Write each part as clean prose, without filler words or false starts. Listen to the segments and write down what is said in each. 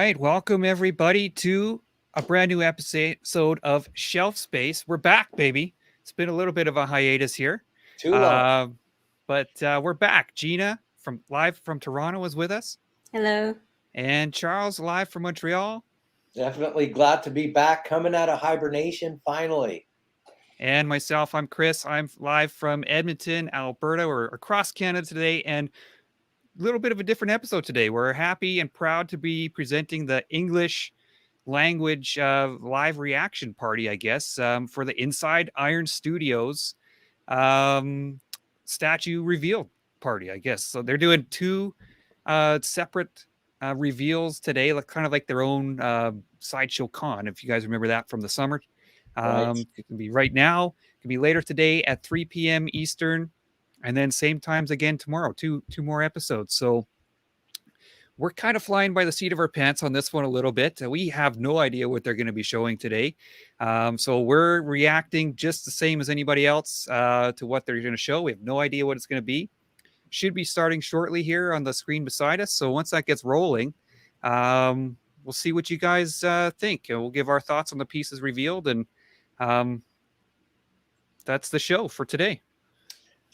right, welcome everybody to a brand new episode of Shelf Space. We're back, baby. It's been a little bit of a hiatus here, Too long. uh, but we're back. Gina from live from Toronto is with us, Hello. and Charles live from Montreal, Definitely glad to be back, coming out of hibernation finally. and myself. I'm Chris. I'm live from Edmonton, Alberta. We're across Canada today, and a little bit of a different episode today. We're happy and proud to be presenting the English language live reaction party, I guess, for the Inside Iron Studios um, statue reveal party, I guess. So they're doing two separate reveals today, like kind of like their own sideshow con, if you guys remember that from the summer. Right. It can be right now, it can be later today at 3 p.m. Eastern, and then same times again tomorrow, two more episodes. So we're kind of flying by the seat of our pants on this one a little bit. We have no idea what they're going to be showing today. So we're reacting just the same as anybody else to what they're going to show. We have no idea what it's going to be. Should be starting shortly here on the screen beside us. So once that gets rolling, we'll see what you guys think. We'll give our thoughts on the pieces revealed. And that's the show for today.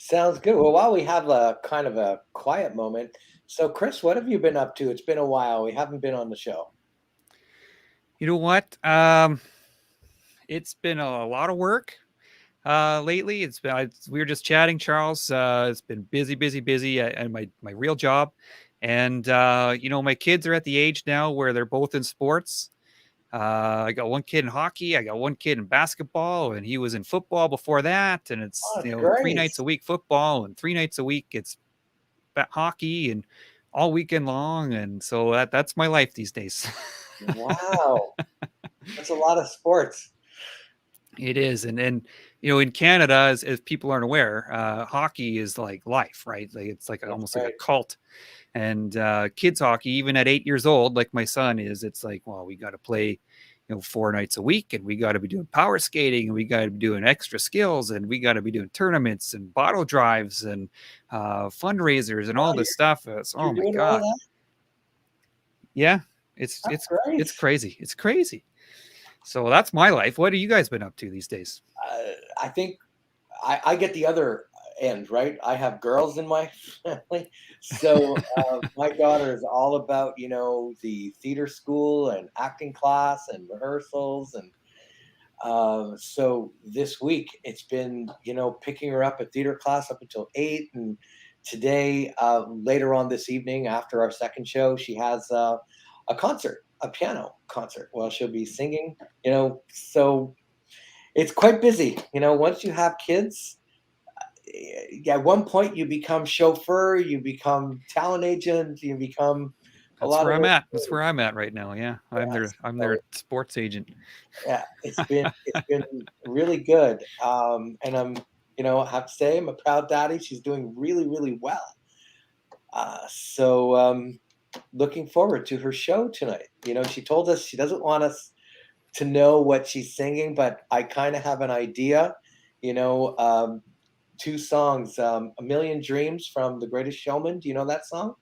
Sounds good. Well, while we have a kind of a quiet moment, so Chris, what have you been up to? It's been a while. We haven't been on the show. You know what? It's been a lot of work lately. It's been we were just chatting, Charles. It's been busy at my real job, and my kids are at the age now where they're both in sports. I got one kid in hockey. I got one kid in basketball, and he was in football before that. And it's Oh, 3 great. nights a week football, and 3 nights a week it's hockey, and all weekend long. And so that's my life these days. Wow. That's a lot of sports. It is, and in Canada, as people aren't aware, hockey is like life, right? Like it's like almost like a cult. And kids hockey, even at 8 years old, like my son is, it's like, well, we got to play, 4 nights a week, and we got to be doing power skating, and we got to be doing extra skills, and we got to be doing tournaments and bottle drives and fundraisers and all this stuff. Oh my god, yeah, it's crazy. It's crazy. So that's my life. What have you guys been up to these days? I think I get the other end, right? I have girls in my family. So my daughter is all about, the theater school and acting class and rehearsals. And so this week it's been, picking her up at theater class up until 8. And today, later on this evening, after our second show, she has a concert, a piano concert. Well, she'll be singing, so it's quite busy. Once you have kids, at one point you become chauffeur, you become talent agent, you become That's where I'm at. That's where I'm at right now. Yeah. I'm their sports agent. Yeah, it's been really good. And I'm, I have to say I'm a proud daddy. She's doing really, really well. So looking forward to her show tonight. She told us she doesn't want us to know what she's singing, but I kind of have an idea. 2 songs, A Million Dreams from The Greatest Showman. Do you know that song?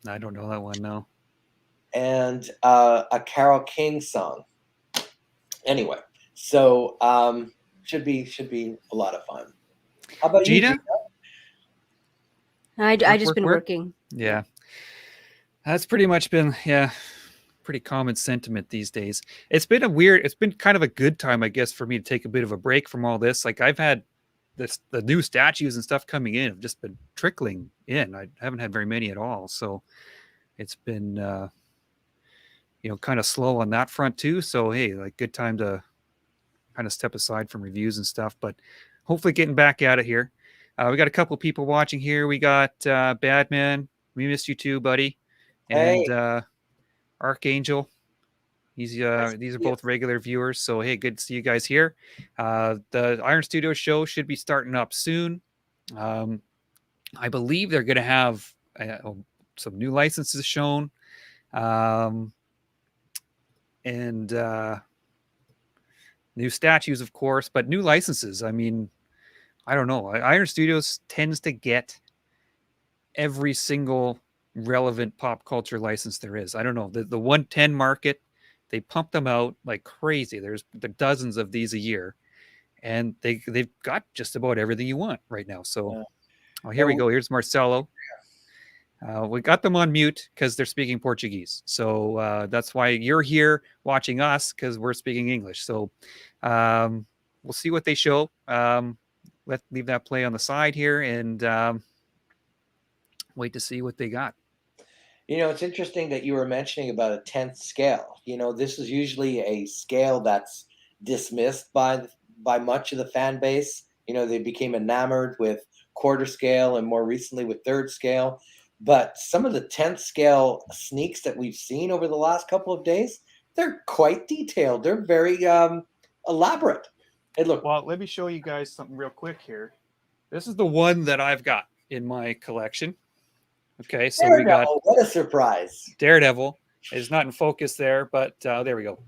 I don't know that one, no. And a Carole King song. Anyway, so should be a lot of fun. How about Gina? you, I just been working. Yeah. That's pretty much been, pretty common sentiment these days. It's been kind of a good time, I guess, for me to take a bit of a break from all this. Like I've had the new statues and stuff coming in have just been trickling in. I haven't had very many at all. So it's been, kind of slow on that front too. So, hey, like good time to kind of step aside from reviews and stuff, but hopefully getting back at it here. We got a couple people watching here. We got Badman. We missed you too, buddy. And Archangel. These are both regular viewers. So, hey, good to see you guys here. The Iron Studio show should be starting up soon. I believe they're going to have some new licenses shown. And new statues, of course, but new licenses. I mean, I don't know. Iron Studios tends to get every single relevant pop culture license there is. I don't know. The 110 market, they pump them out like crazy. There's the dozens of these a year, and they've got just about everything you want right now. So, Yeah. oh, here we Now, go. Here's Marcelo. We got them on mute because they're speaking Portuguese. So that's why you're here watching us, because we're speaking English. So we'll see what they show. Let's leave that play on the side here and wait to see what they got. it's interesting that you were mentioning about a 10th scale. This is usually a scale that's dismissed by much of the fan base. They became enamored with quarter scale and more recently with third scale. But some of the 10th scale sneaks that we've seen over the last couple of days, they're quite detailed. They're very elaborate. Hey, look. Well, let me show you guys something real quick here. This is the one that I've got in my collection. Okay, so we got what a surprise. Daredevil. It's not in focus there, but there we go.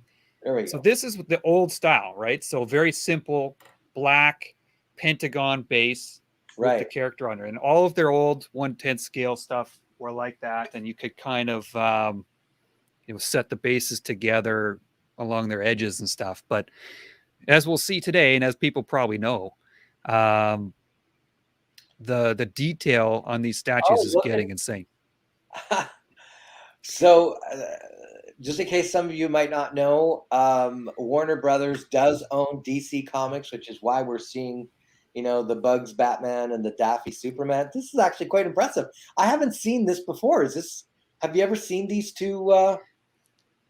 There we So go. this is the old style, right? So very simple, black pentagon base with the Right. character on it. And all of their old 1/10 scale stuff were like that. And you could kind of set the bases together along their edges and stuff. But as we'll see today, and as people probably know, the detail on these statues is getting insane. So, just in case some of you might not know, Warner Brothers does own DC Comics, which is why we're seeing, the Bugs Batman and the Daffy Superman. This is actually quite impressive. I haven't seen this before. Have you ever seen these two? No,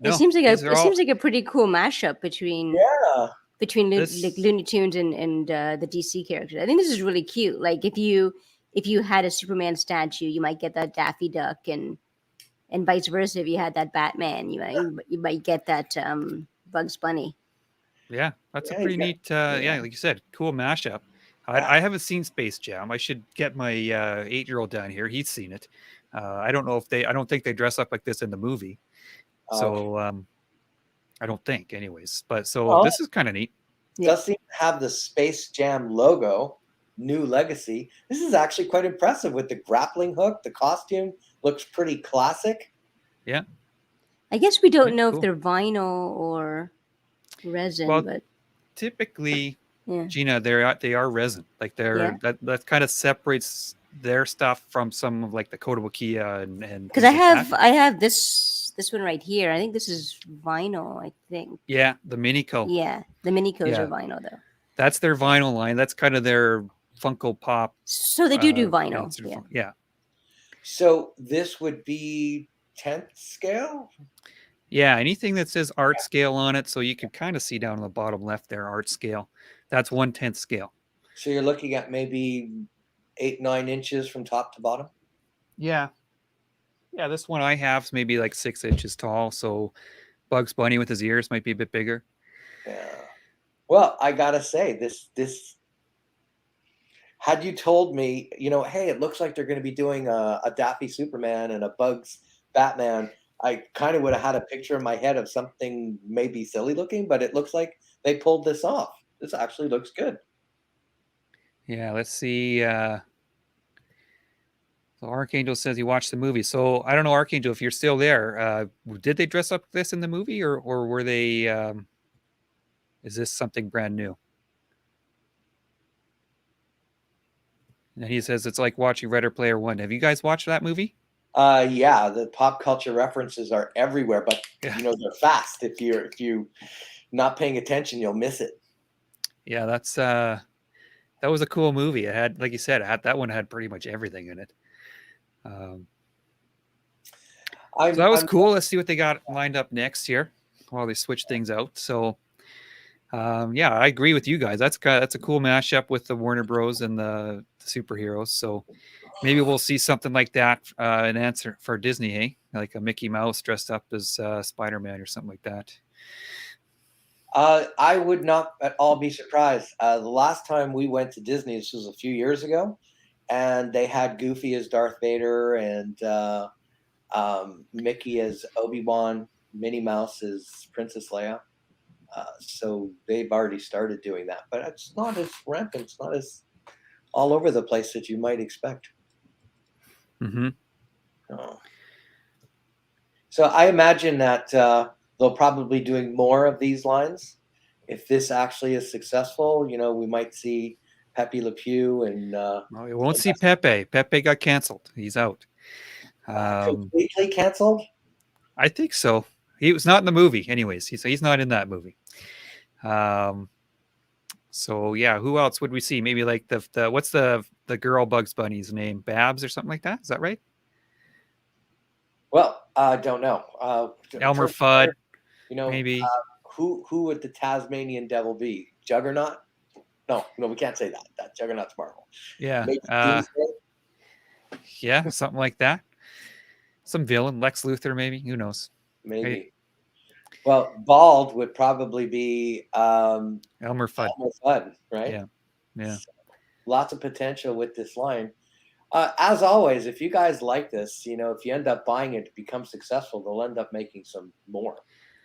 it seems like a pretty cool mashup between like Looney Tunes and the DC characters. I think this is really cute. Like if you had a Superman statue, you might get that Daffy Duck, and vice versa. If you had that Batman, you might get that Bugs Bunny. Yeah, that's a pretty neat. Like you said, cool mashup. I haven't seen Space Jam. I should get my 8-year-old down here. He's seen it. I don't know if I don't think they dress up like this in the movie. So I don't think, anyways. But this is kind of neat. It does seem to have the Space Jam logo, New Legacy. This is actually quite impressive with the grappling hook. The costume looks pretty classic. Yeah. I guess we don't know if they're vinyl or resin, but typically, Gina, they are resin. Like that kind of separates their stuff from some of like the Kotobukiya and because I have this one right here. I think this is vinyl. I think. Yeah, the Minico. Yeah, the Minicos are vinyl though. That's their vinyl line. That's kind of their Funko Pop. So they do vinyl. Yeah. So this would be 10th scale. Yeah, anything that says art scale on it, so you can kind of see down on the bottom left there, art scale. That's 1/10 scale. So you're looking at maybe 8-9 inches from top to bottom. Yeah. Yeah, this one I have is maybe like 6 inches tall. So Bugs Bunny with his ears might be a bit bigger. Yeah. Well, I gotta say, this. Had you told me, hey, it looks like they're going to be doing a Daffy Superman and a Bugs Batman, I kind of would have had a picture in my head of something maybe silly looking, but it looks like they pulled this off. This actually looks good. Yeah, let's see. So Archangel says he watched the movie. So I don't know, Archangel, if you're still there, did they dress up this in the movie, or were they? Is this something brand new? And he says it's like watching Ready Player One. Have you guys watched that movie? Yeah, the pop culture references are everywhere, but they're fast. If you not paying attention, you'll miss it. Yeah, that was a cool movie. It had, like you said, that one had pretty much everything in it. So that was cool. Let's see what they got lined up next here while they switch things out. So, I agree with you guys. That's a cool mashup with the Warner Bros. And the superheroes. So maybe we'll see something like that an answer for Disney, hey? Like a Mickey Mouse dressed up as Spider-Man or something like that. I would not at all be surprised. The last time we went to Disney, this was a few years ago, and they had Goofy as Darth Vader and Mickey as Obi-Wan, Minnie Mouse as Princess Leia. So they've already started doing that, but it's not as rampant. It's not as all over the place that you might expect. Mm-hmm. Oh. So I imagine that they'll probably doing more of these lines. If this actually is successful, we might see Pepe Le Pew and Well, you won't see Pepe. Pepe got canceled. He's out. Completely canceled. I think so. He was not in the movie, anyways. He's not in that movie. So yeah, who else would we see? Maybe like the what's the girl Bugs Bunny's name? Babs or something like that? Is that right? Well, I don't know. Elmer Fudd, maybe. Who would the Tasmanian Devil be? Juggernaut? No, we can't say that. That Juggernaut's Marvel. Yeah. Yeah, something like that. Some villain, Lex Luthor, maybe. Who knows? Maybe. Hey. Well, Bald would probably be Elmer Fudd. Elmer Fudd, right? Yeah. So, lots of potential with this line. As always, if you guys like this, if you end up buying it to become successful, they'll end up making more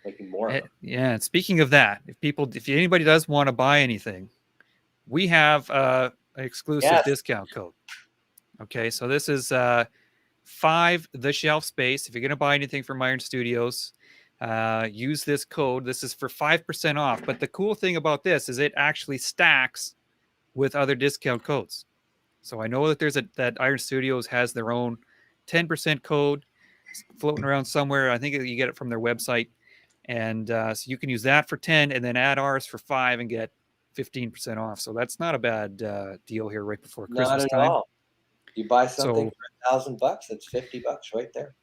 of them. Yeah. Speaking of that, if anybody does want to buy anything, we have an exclusive discount code. Okay, so this is 5 the shelf space. If you're going to buy anything from Iron Studios, use this code. This is for 5% off. But the cool thing about this is it actually stacks with other discount codes. So I know that that Iron Studios has their own 10% code floating around somewhere. I think you get it from their website. And so you can use that for 10 and then add ours for 5 and get 15% off. So that's not a bad deal here right before Christmas time. All. You buy something for $1,000, it's $50 right there.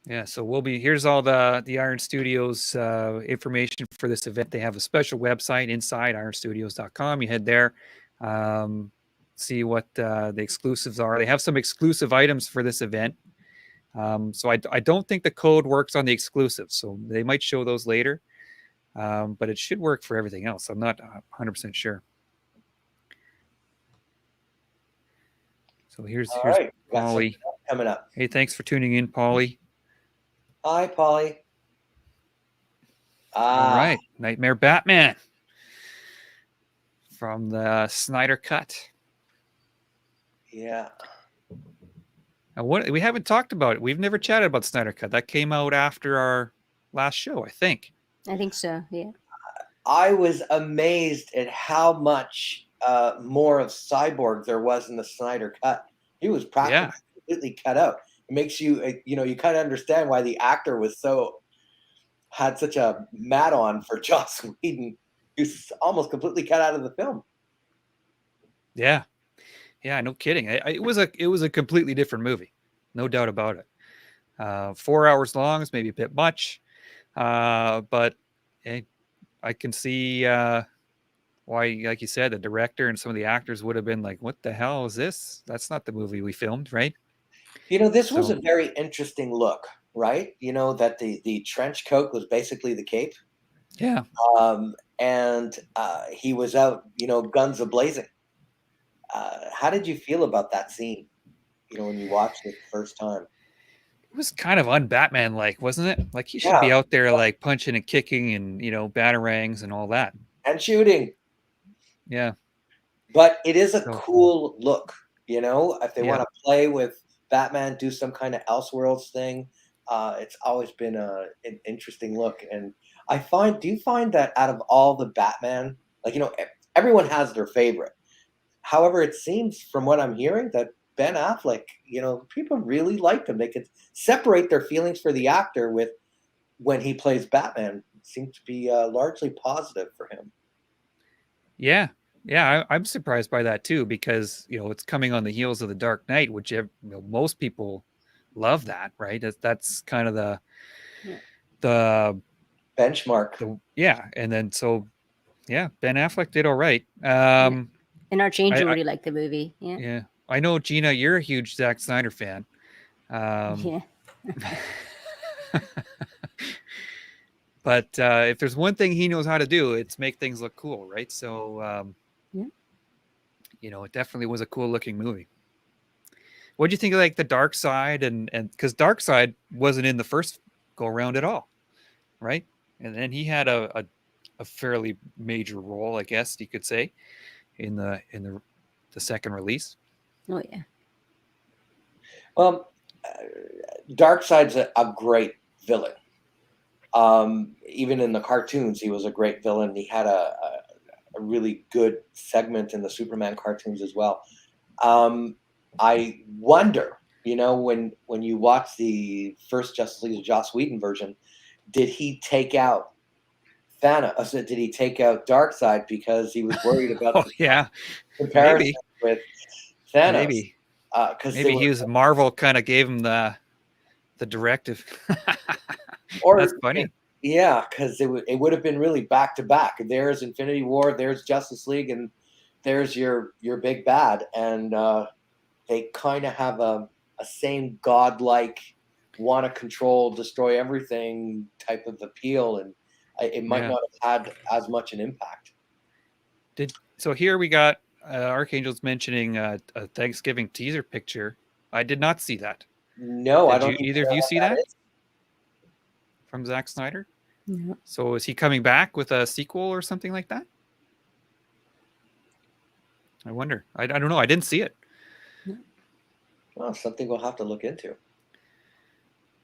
Yeah, so here's all the Iron Studios information for this event. They have a special website inside ironstudios.com. You head there, see what the exclusives are. They have some exclusive items for this event. So I don't think the code works on the exclusives, so they might show those later. But it should work for everything else. I'm not 100% sure. So here's Polly coming up. Hey, thanks for tuning in, Polly. Hi, Polly. All right, Nightmare Batman from the Snyder Cut. Yeah. Now, we haven't talked about it. We've never chatted about Snyder Cut. That came out after our last show, I think. I think so. Yeah. I was amazed at how much more of Cyborg there was in the Snyder Cut. He was practically completely cut out. It makes you, you kind of understand why the actor had such a mat on for Joss Whedon. He was almost completely cut out of the film. Yeah, no kidding. It was a completely different movie, no doubt about it. 4 hours long is maybe a bit much, but I can see why, like you said, the director and some of the actors would have been like, "What the hell is this? That's not the movie we filmed, right?" This was a very interesting look, right? That the trench coat was basically the cape. Yeah. And he was out, guns a-blazing. How did you feel about that scene, when you watched it the first time? It was kind of un-Batman-like, wasn't it? Like he should be out there like punching and kicking and, batarangs and all that. And shooting. Yeah. But it is a cool look, if they want to play with Batman, do some kind of Elseworlds thing. It's always been an interesting look. And do you find that out of all the Batman, everyone has their favorite. However, it seems from what I'm hearing that Ben Affleck, people really liked him. They could separate their feelings for the actor with when he plays Batman. It seems to be largely positive for him. Yeah. Yeah, I'm surprised by that too, because it's coming on the heels of The Dark Knight, which most people love that, right? That's kind of the benchmark. And then Ben Affleck did all right. And Archangel really liked the movie. Yeah. Yeah, I know, Gina, you're a huge Zack Snyder fan. Yeah. But if there's one thing he knows how to do, it's make things look cool, right? So. It definitely was a cool looking movie. What do you think of like the Dark Side and because Dark Side wasn't in the first go around at all, right? And then he had a fairly major role, I guess you could say, in the second release. Oh yeah. Well, Dark Side's a great villain. Even in the cartoons, he was a great villain. He had a really good segment in the Superman cartoons as well. I wonder, when you watch the first Justice League, the Joss Whedon version, did he take out Thanos? Did he take out Darkseid because he was worried about the comparison with Thanos? Maybe. Maybe he was Marvel kind of gave him the directive. Or that's funny. Yeah, because it would have been really back to back. There's Infinity War, there's Justice League, and there's your big bad, and they kind of have a same godlike, want to control, destroy everything type of appeal, and it might not have had as much an impact. So here we got Archangel's mentioning a Thanksgiving teaser picture. I did not see that. No, I don't. Either of you see that? From Zack Snyder? Yeah. So is he coming back with a sequel or something like that? I wonder. I don't know. I didn't see it. Well, something we'll have to look into.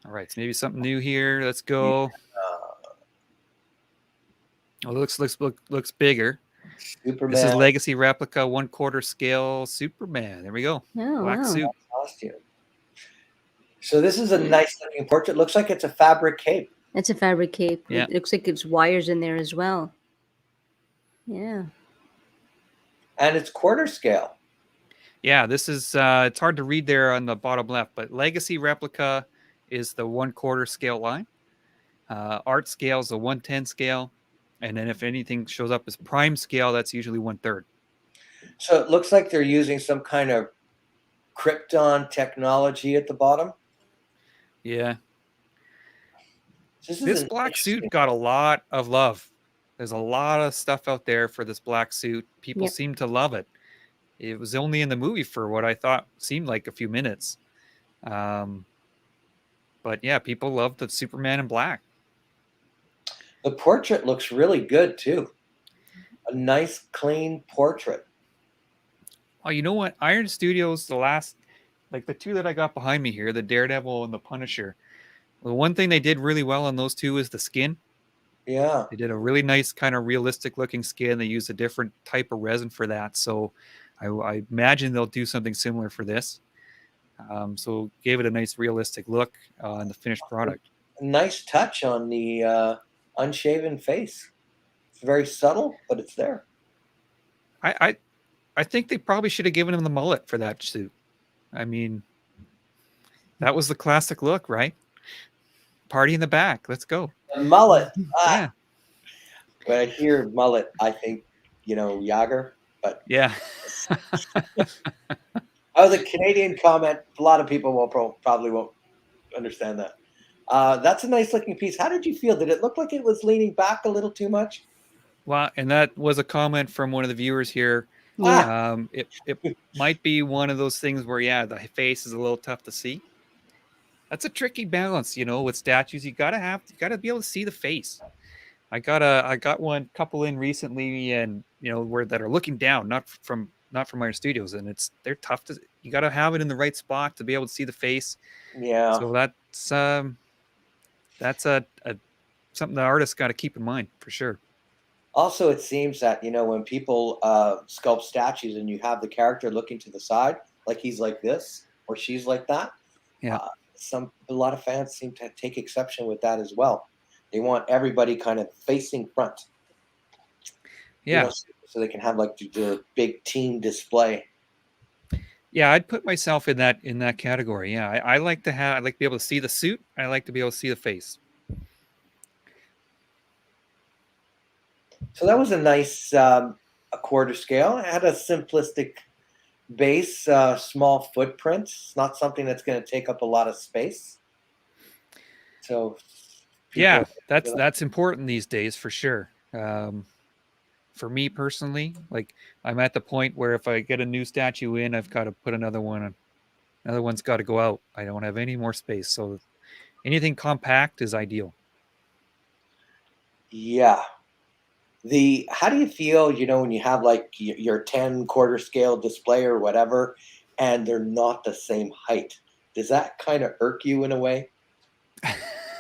All right, so maybe something new here. Let's go. Looks bigger. Superman. This is Legacy Replica 1/4 scale Superman. There we go. Black suit. Costume. So this is a nice looking portrait. Looks like it's a fabric cape. It's a fabric cape. Yeah. It looks like it's wires in there as well. Yeah. And it's quarter scale. Yeah, this is it's hard to read there on the bottom left, but Legacy Replica is the 1/4 scale line. Art scale is a 1/10 scale. And then if anything shows up as prime scale, that's usually 1/3. So it looks like they're using some kind of Krypton technology at the bottom. Yeah. This black suit got a lot of love. There's a lot of stuff out there for this black suit. People seem to love it. It was only in the movie for what I thought seemed like a few minutes. But yeah, people love the Superman in black. The portrait looks really good too. A nice, clean portrait. Oh, you know what? Iron Studios, the two that I got behind me here, the Daredevil and the Punisher. The one thing they did really well on those two is the skin. Yeah. They did a really nice kind of realistic looking skin. They used a different type of resin for that. So I imagine they'll do something similar for this. So gave it a nice realistic look on the finished product. A nice touch on the unshaven face. It's very subtle, but it's there. I think they probably should have given him the mullet for that suit. I mean, that was the classic look, right? Party in the back. Let's go. The mullet. Yeah. When I hear mullet, I think, Yager. But yeah. That was a Canadian comment. A lot of people probably won't understand that. That's a nice looking piece. How did you feel? Did it look like it was leaning back a little too much? Well, and that was a comment from one of the viewers here. It might be one of those things where, the face is a little tough to see. That's a tricky balance, with statues. You gotta be able to see the face. I got one couple in recently, and that are looking down, not from Iron Studios, and they're tough to. You gotta have it in the right spot to be able to see the face. Yeah. So that's a something the artist got to keep in mind for sure. Also, it seems that when people sculpt statues and you have the character looking to the side, like he's like this or she's like that. Yeah. A lot of fans seem to take exception with that as well. They want everybody kind of facing front. Yeah. So they can have like the big team display. Yeah, I'd put myself in that category. Yeah, I like to be able to see the suit. I like to be able to see the face. So that was a nice a quarter scale. It had a simplistic base, small footprint. It's not something that's going to take up a lot of space. So yeah, that's important these days for sure. For me personally, like I'm at the point where if I get a new statue in, I've got to put another one on. Another one's got to go out. I don't have any more space. So anything compact is ideal. Yeah. How do you feel, when you have like your 10 quarter scale display or whatever, and they're not the same height? Does that kind of irk you in a way?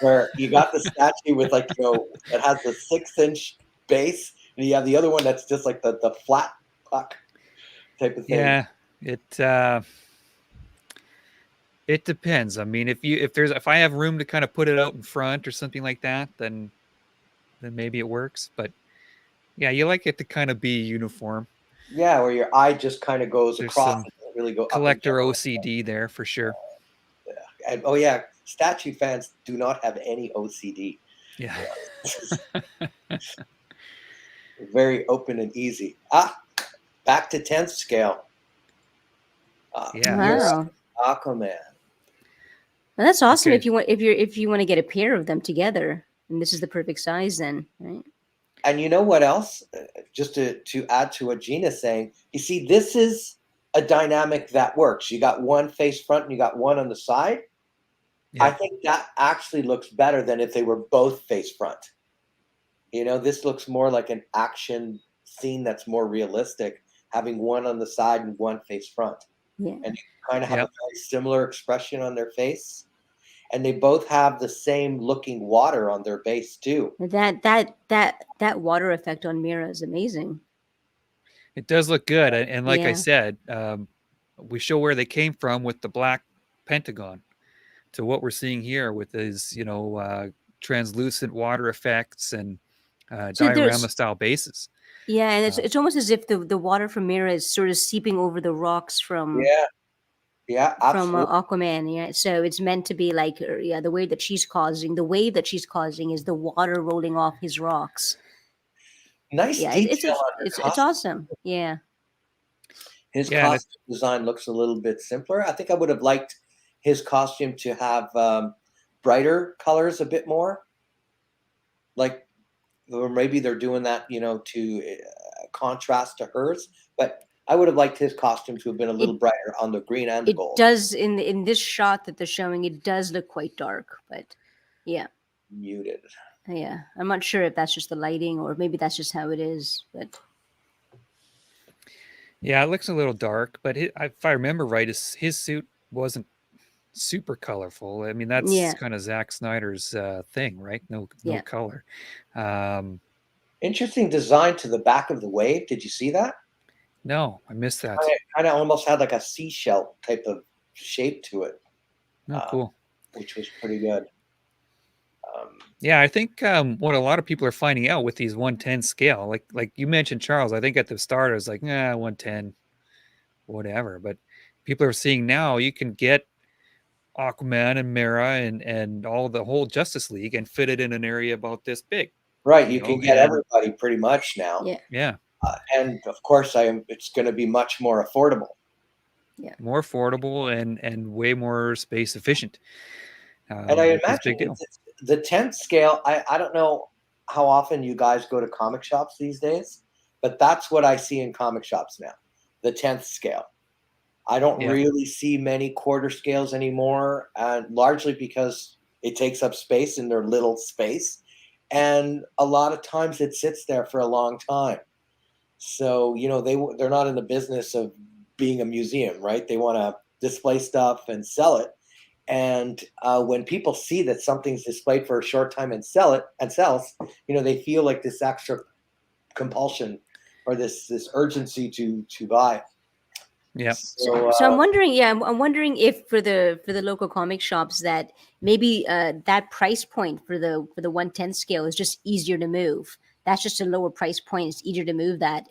where you got the statue with like, it has the 6-inch base, and you have the other one that's just like the flat puck type of thing. Yeah, it depends. I mean, if I have room to kind of put it out in front or something like that, then maybe it works. But yeah, you like it to kind of be uniform. Yeah, where your eye just kind of goes There's across. some It doesn't really go collector up and down. OCD there for sure. And, oh yeah, statue fans do not have any OCD. Yeah. Very open and easy. Back to 10th scale. Yeah. Wow. Aquaman. Well, that's awesome. Okay. If you want to get a pair of them together, and this is the perfect size, then, right? And you know what else? Just to add to what Gina's saying, you see, this is a dynamic that works. You got one face front and you got one on the side. Yeah. I think that actually looks better than if they were both face front. This looks more like an action scene that's more realistic, having one on the side and one face front. Yeah. And you kind of have a very similar expression on their face. And they both have the same looking water on their base too. That water effect on Mira is amazing. It does look good. And like I said, we show where they came from with the black pentagon to what we're seeing here with his, translucent water effects and diorama style bases. Yeah, and it's almost as if the water from Mira is sort of seeping over the rocks from from Aquaman. Yeah, so it's meant to be like the wave that she's causing is the water rolling off his rocks. Nice detail. It's awesome. Yeah. His costume design looks a little bit simpler. I think I would have liked his costume to have brighter colors a bit more. Like, or maybe they're doing that, to contrast to hers. But I would have liked his costume to have been a little brighter on the green and the gold. It does in this shot that they're showing. It does look quite dark, but yeah, muted. Yeah, I'm not sure if that's just the lighting or maybe that's just how it is. But yeah, it looks a little dark. But if I remember right, his suit wasn't super colorful. I mean, that's kind of Zack Snyder's thing, right? No color. Interesting design to the back of the wave. Did you see that? No, I missed that. Kind of almost had like a seashell type of shape to it. Oh, cool. Which was pretty good. Yeah, I think what a lot of people are finding out with these 110 scale, like you mentioned, Charles, I think at the start I was like, 110, whatever. But people are seeing now you can get Aquaman and Mera and the whole Justice League and fit it in an area about this big. Right, you can get everybody pretty much now. Yeah. And of course, it's going to be much more affordable. Yeah, more affordable and way more space efficient. And I imagine the 10th scale. I don't know how often you guys go to comic shops these days, but that's what I see in comic shops now. The 10th scale. I don't really see many quarter scales anymore, largely because it takes up space in their little space, and a lot of times it sits there for a long time. So they're not in the business of being a museum, right? They want to display stuff and sell it. And when people see that something's displayed for a short time and sells, they feel like this extra compulsion or this urgency to buy. Yeah. So I'm wondering. Yeah, I'm wondering if for the local comic shops that maybe that price point for the 110 scale is just easier to move. That's just a lower price point. It's easier to move that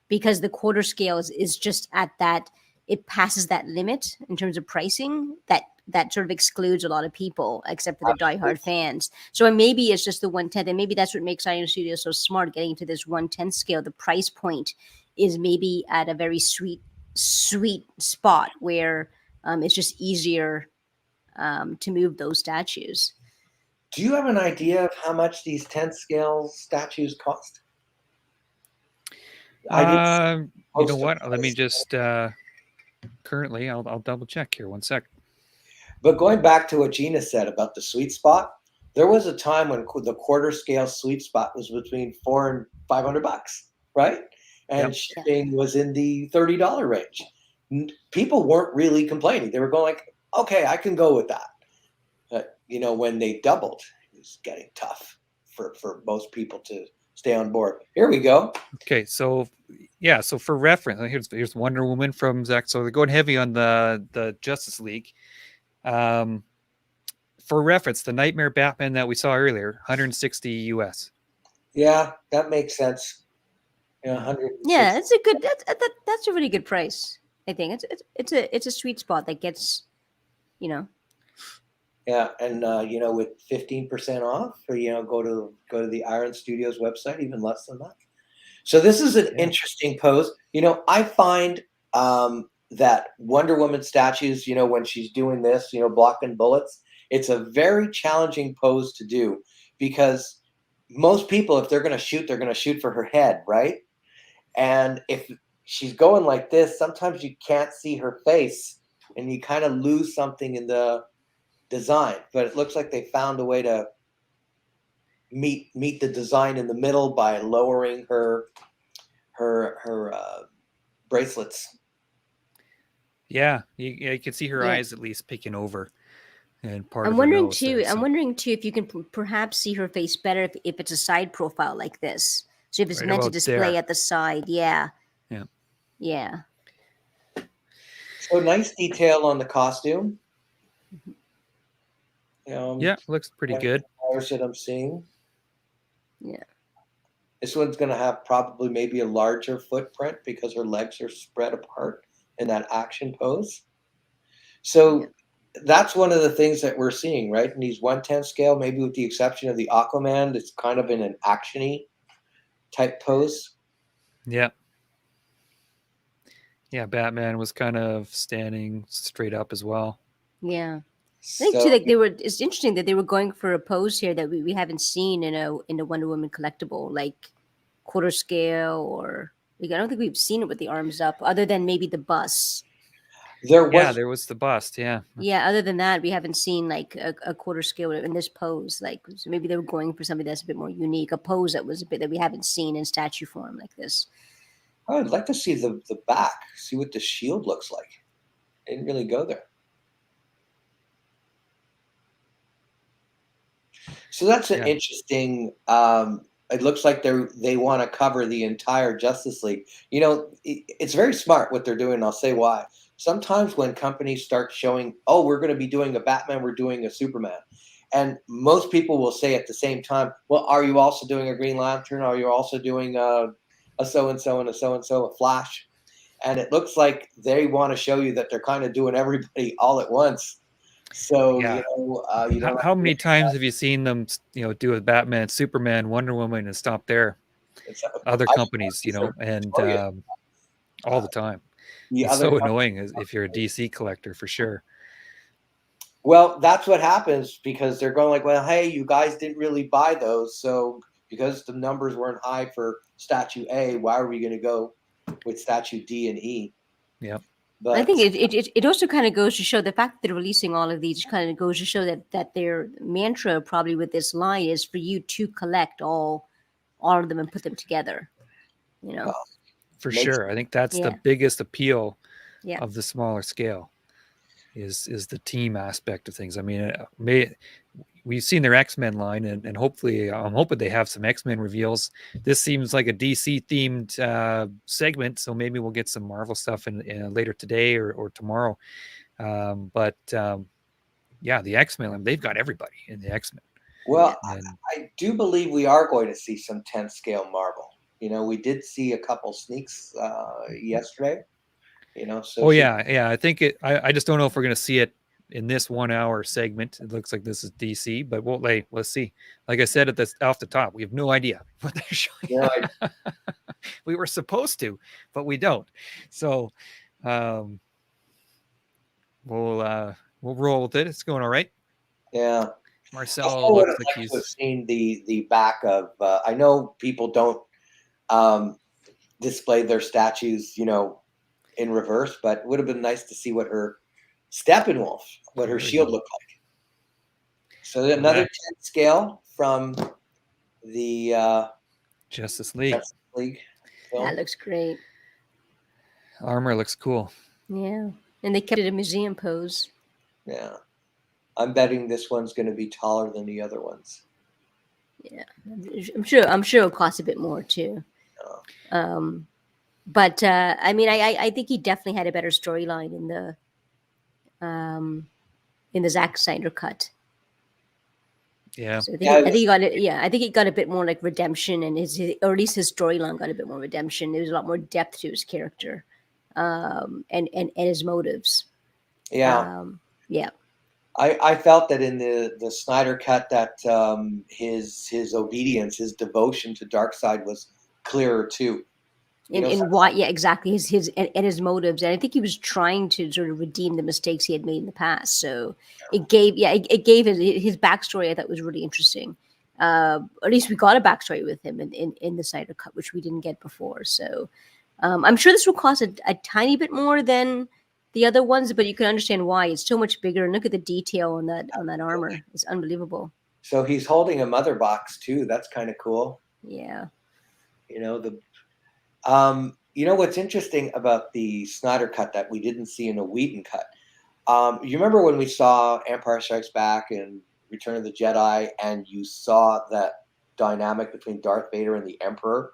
because the quarter scale is just at that. It passes that limit in terms of pricing that sort of excludes a lot of people, except for the diehard fans. So maybe it's just the 110th, and maybe that's what makes Iron Studios so smart, getting to this 110 scale. The price point is maybe at a very sweet spot where it's just easier to move those statues. Do you have an idea of how much these 10th scale statues cost? You know what? Let me just currently I'll double check here. 1 sec. But going back to what Gina said about the sweet spot, there was a time when the quarter scale sweet spot was between $400 and $500, right? And shipping was in the $30 range. People weren't really complaining. They were going like, okay, I can go with that. you know, when they doubled, it was getting tough for most people to stay on board. Here we go. Okay, so yeah, so for reference, here's Wonder Woman from Zack. So they're going heavy on the Justice League. For reference, the Nightmare Batman that we saw earlier, 160 US. Yeah, that makes sense. Yeah, 160. Yeah, it's a good. That's a really good price. I think it's a sweet spot that gets, you know. Yeah, and you know, with 15% off, or you know, go to the Iron Studios website, even less than that. So this is an interesting pose. You know, I find that Wonder Woman statues, you know, when she's doing this, you know, blocking bullets, it's a very challenging pose to do because most people, if they're going to shoot for her head, right? And if she's going like this, sometimes you can't see her face and you kind of lose something in the design. But it looks like they found a way to meet the design in the middle by lowering her bracelets. Yeah, you can see her eyes at least picking over, and part I'm of wondering her nose too. there, I'm wondering too if you can perhaps see her face better if it's a side profile like this. So if it's right meant to about display there. at the side, yeah. So nice detail on the costume. Yeah, looks pretty good. Colors that I'm seeing. Yeah. This one's going to have probably maybe a larger footprint because her legs are spread apart in that action pose. So that's one of the things that we're seeing, right? In these 1/10 scale, maybe with the exception of the Aquaman, it's kind of in an action-y type pose. Yeah. Yeah, Batman was kind of standing straight up as well. Yeah. I think too, like it's interesting that they were going for a pose here that we haven't seen in a Wonder Woman collectible, like quarter scale, or like, I don't think we've seen it with the arms up, other than maybe the bust. There was the bust. Yeah. Other than that, we haven't seen like a quarter scale in this pose. Like, so maybe they were going for something that's a bit more unique, a pose that was a bit that we haven't seen in statue form like this. I'd like to see the back, see what the shield looks like. I didn't really go there. So that's an interesting. It looks like they want to cover the entire Justice League. You know, it's very smart what they're doing. I'll say why. Sometimes when companies start showing, oh, we're going to be doing a Batman, we're doing a Superman, and most people will say at the same time, well, are you also doing a Green Lantern? Are you also doing a so and so and a so and so, a Flash? And it looks like they want to show you that they're kind of doing everybody all at once. So you know, how many times have you seen them, do a Batman, Superman, Wonder Woman, and stop there? Other companies, and all the time. It's so annoying if you're a DC collector, for sure. Well, that's what happens because they're going like, well, hey, you guys didn't really buy those, so because the numbers weren't high for statue A, why are we going to go with statue D and E? Yeah. But I think it also kind of goes to show the fact that they're releasing all of these kind of goes to show that their mantra probably with this line is for you to collect all of them and put them together. For sure. I think that's the biggest appeal of the smaller scale is the team aspect of things. I mean, we've seen their X-Men line, and hopefully I'm hoping they have some X-Men reveals. This seems like a DC themed segment, so maybe we'll get some Marvel stuff in later today or tomorrow. But the X-Men, they've got everybody in the X-Men. Well, I do believe we are going to see some 10th scale Marvel. We did see a couple sneaks yesterday. So I think I just don't know if we're going to see it in this 1 hour segment. It looks like this is DC, but let's see. Like I said off the top, we have no idea what they're showing. Right. We were supposed to, but we don't. So we'll roll with it. It's going all right. Yeah. Marcel looks like he's seen the back of. I know people don't display their statues, in reverse, but it would have been nice to see what her Steppenwolf, what her shield looked like. So another 10 scale from the Justice League. That looks great. Armor looks cool. Yeah, and they kept it a museum pose. Yeah. I'm betting this one's going to be taller than the other ones. Yeah, I'm sure it'll cost a bit more too. But I mean, I think he definitely had a better storyline in the Zack Snyder cut. Yeah. So I think he got it. Yeah, I think he got a bit more like redemption, and or at least his storyline got a bit more redemption. There was a lot more depth to his character, and his motives. Yeah. Yeah. I felt that in the Snyder cut that his obedience, his devotion to Darkseid was clearer too. In why? Yeah, exactly. His motives, and I think he was trying to sort of redeem the mistakes he had made in the past. So it gave his backstory. I thought was really interesting. At least we got a backstory with him in the Snyder Cut, which we didn't get before. So I'm sure this will cost a tiny bit more than the other ones, but you can understand why. It's so much bigger, and look at the detail on that armor. It's unbelievable. So he's holding a mother box too. That's kind of cool. Yeah. What's interesting about the Snyder Cut that we didn't see in a Whedon cut. You remember when we saw Empire Strikes Back and Return of the Jedi, and you saw that dynamic between Darth Vader and the Emperor?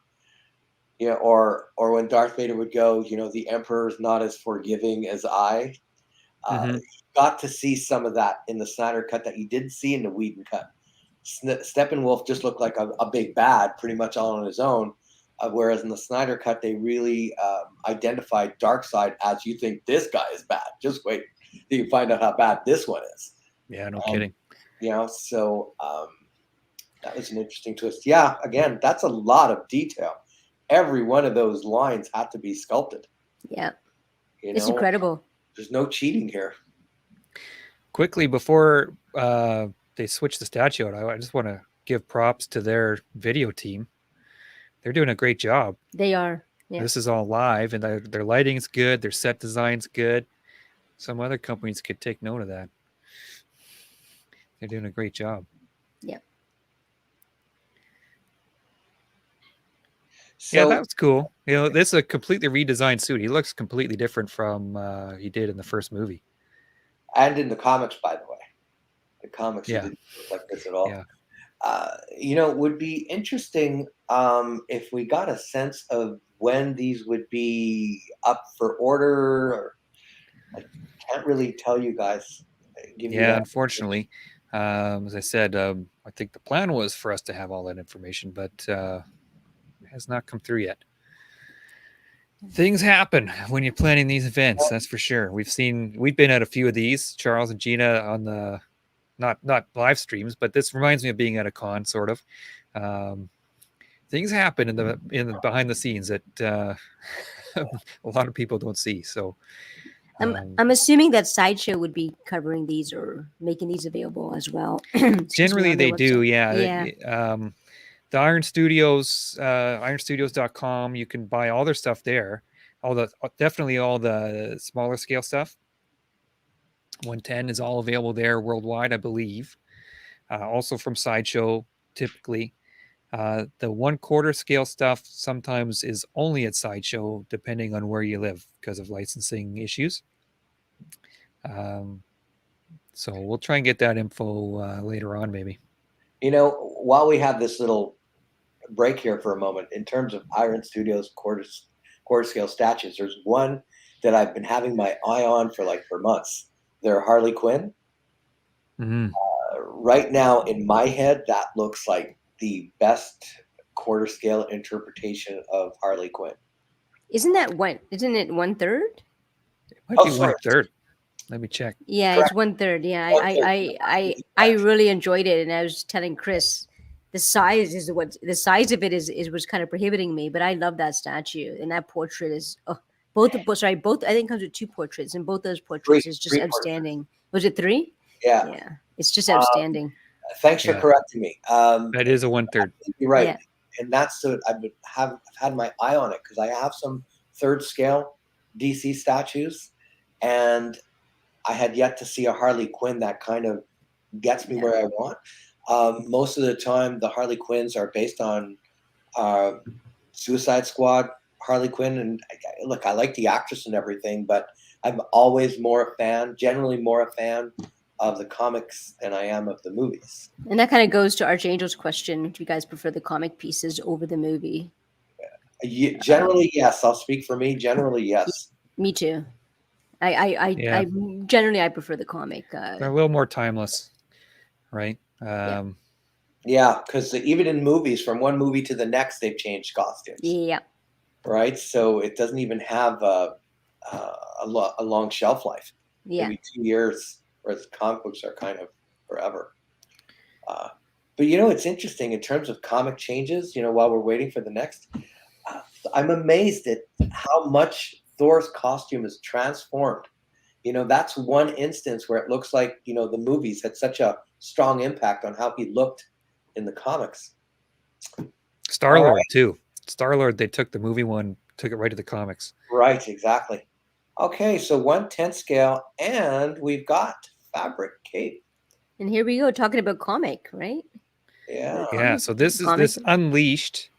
Or when Darth Vader would go, the Emperor's not as forgiving as I. You got to see some of that in the Snyder Cut that you didn't see in the Whedon cut. Steppenwolf just looked like a big bad, pretty much all on his own. Whereas in the Snyder Cut, they really identified Darkseid as, you think this guy is bad. Just wait till you find out how bad this one is. Yeah, no kidding. So that was an interesting twist. Yeah, again, that's a lot of detail. Every one of those lines had to be sculpted. Yeah, it's incredible. There's no cheating here. Quickly, before they switch the statue out, I just want to give props to their video team. They're doing a great job. They are. Yeah. This is all live, and their lighting's good. Their set design's good. Some other companies could take note of that. They're doing a great job. Yep. So, yeah, that was cool. This is a completely redesigned suit. He looks completely different from he did in the first movie. And in the comics, by the way. The comics didn't look like this at all. Yeah. It would be interesting if we got a sense of when these would be up for order. I can't really tell you guys. Unfortunately. As I said, I think the plan was for us to have all that information, but it has not come through yet. Things happen when you're planning these events, that's for sure. We've been at a few of these, Charles and Gina, on the not live streams, but this reminds me of being at a con, sort of. Things happen in the behind the scenes that a lot of people don't see. So I'm assuming that Sideshow would be covering these or making these available as well. Generally, they do. Yeah. The Iron Studios, ironstudios.com. You can buy all their stuff there. Definitely all the smaller scale stuff. 110 is all available there worldwide, I believe. Also from Sideshow, typically. The 1/4 scale stuff sometimes is only at Sideshow, depending on where you live because of licensing issues. So we'll try and get that info later on, maybe. While we have this little break here for a moment, in terms of Iron Studios quarter scale statues, there's one that I've been having my eye on for months. They're Harley Quinn. Right now, in my head, that looks like the best quarter scale interpretation of Harley Quinn. Isn't it 1/3? It might be 1/3. Let me check. Yeah, correct. It's 1/3. Yeah, I really enjoyed it, and I was telling Chris, the size of it was kind of prohibiting me, but I love that statue, and that portrait is both. I think it comes with 2 portraits, and both those portraits is just outstanding. Portraits. Was it 3? Yeah, it's just outstanding. Thanks for correcting me. That is a 1/3. You're right, and that's I've had my eye on it because I have some 3rd scale DC statues, and I had yet to see a Harley Quinn that kind of gets me where I want. Most of the time, the Harley Quinns are based on Suicide Squad Harley Quinn, and I like the actress and everything, but I'm always generally more a fan of the comics than I am of the movies. And that kind of goes to Archangel's question: do you guys prefer the comic pieces over the movie? Generally, yes. I'll speak for me. Generally, yes. Me too. I generally I prefer the comic. They're a little more timeless, right? Yeah, because even in movies, from one movie to the next, they've changed costumes. Yeah. Right. So it doesn't even have a long shelf life. Yeah. Maybe 2 years, whereas comic books are kind of forever. But it's interesting in terms of comic changes. While we're waiting for the next, I'm amazed at how much Thor's costume is transformed. That's one instance where it looks like the movies had such a strong impact on how he looked in the comics. Star-Lord too. Star-Lord, they took the movie one, took it right to the comics. Right, exactly. Okay, so 1/10 scale, and we've got fabric cape. And here we go, talking about comic, right? Yeah. Yeah. So this is Unleashed.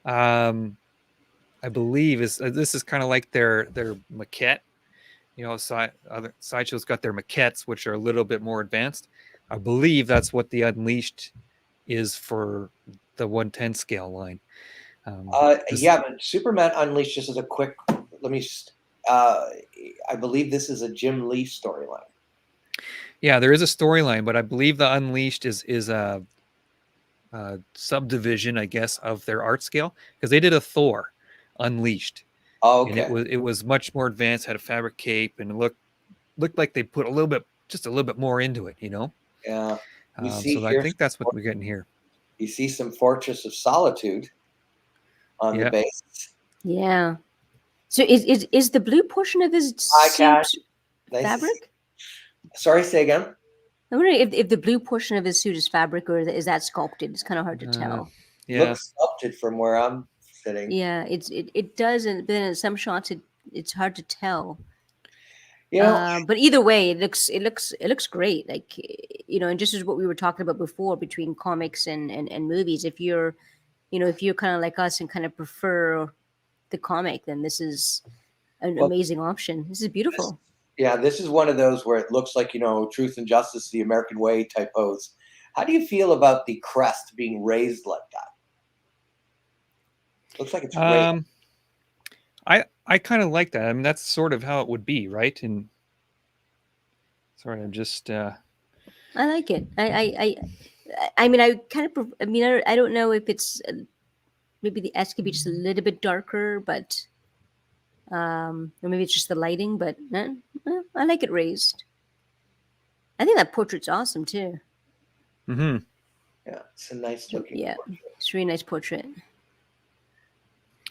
I believe this is kind of like their maquette. Other Sideshow's got their maquettes, which are a little bit more advanced. I believe that's what the Unleashed is for the 1/10 scale line. But Superman Unleashed, just as a quick, let me just, I believe this is a Jim Lee storyline. Yeah, there is a storyline, but I believe the Unleashed is a subdivision, I guess, of their art scale, because they did a Thor Unleashed. Oh, okay. And it was much more advanced, had a fabric cape, and it looked like they put a little bit more into it, Yeah. So I think that's what we're getting here. You see some Fortress of Solitude on the base. Yeah. So is the blue portion of his suit fabric? Sorry, say again. I'm wondering if the blue portion of his suit is fabric or is that sculpted? It's kind of hard to tell. Yeah. Looks sculpted from where I'm sitting. Yeah, it does, and then in some shots it's hard to tell. But either way, it looks great. Like, and just as what we were talking about before between comics and movies, if you're kind of like us and kind of prefer the comic, then this is an amazing option. This is beautiful. This is one of those where it looks like, Truth and Justice, the American Way type pose. How do you feel about the crest being raised like that? Looks like it's great. I kind of like that. I mean, that's sort of how it would be, right? And sorry, I'm just. I like it. I mean, I kind of. I mean, I don't know if it's maybe the S could be just a little bit darker, but or maybe it's just the lighting. But I like it raised. I think that portrait's awesome too. Mm-hmm. Yeah, it's a nice looking. Yeah, portrait. It's a really nice portrait.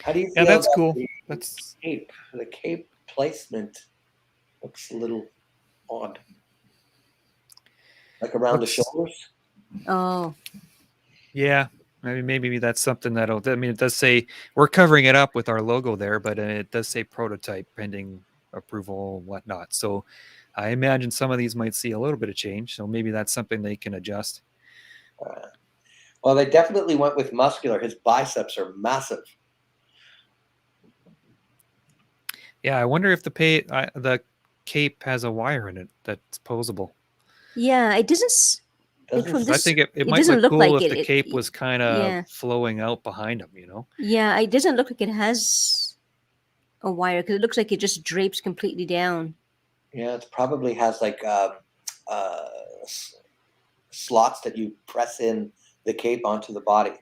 How do you feel? Yeah, that's cool. That's cape. The cape placement looks a little odd, like around the shoulders. Oh. Yeah, maybe that's something it does say we're covering it up with our logo there, but it does say prototype pending approval and whatnot. So I imagine some of these might see a little bit of change. So maybe that's something they can adjust. Well, they definitely went with muscular. His biceps are massive. Yeah, I wonder if the cape has a wire in it that's posable. Yeah, it doesn't. I think it might look cool like if the cape was kind of flowing out behind him, Yeah, it doesn't look like it has a wire because it looks like it just drapes completely down. Yeah, it probably has like slots that you press in the cape onto the body.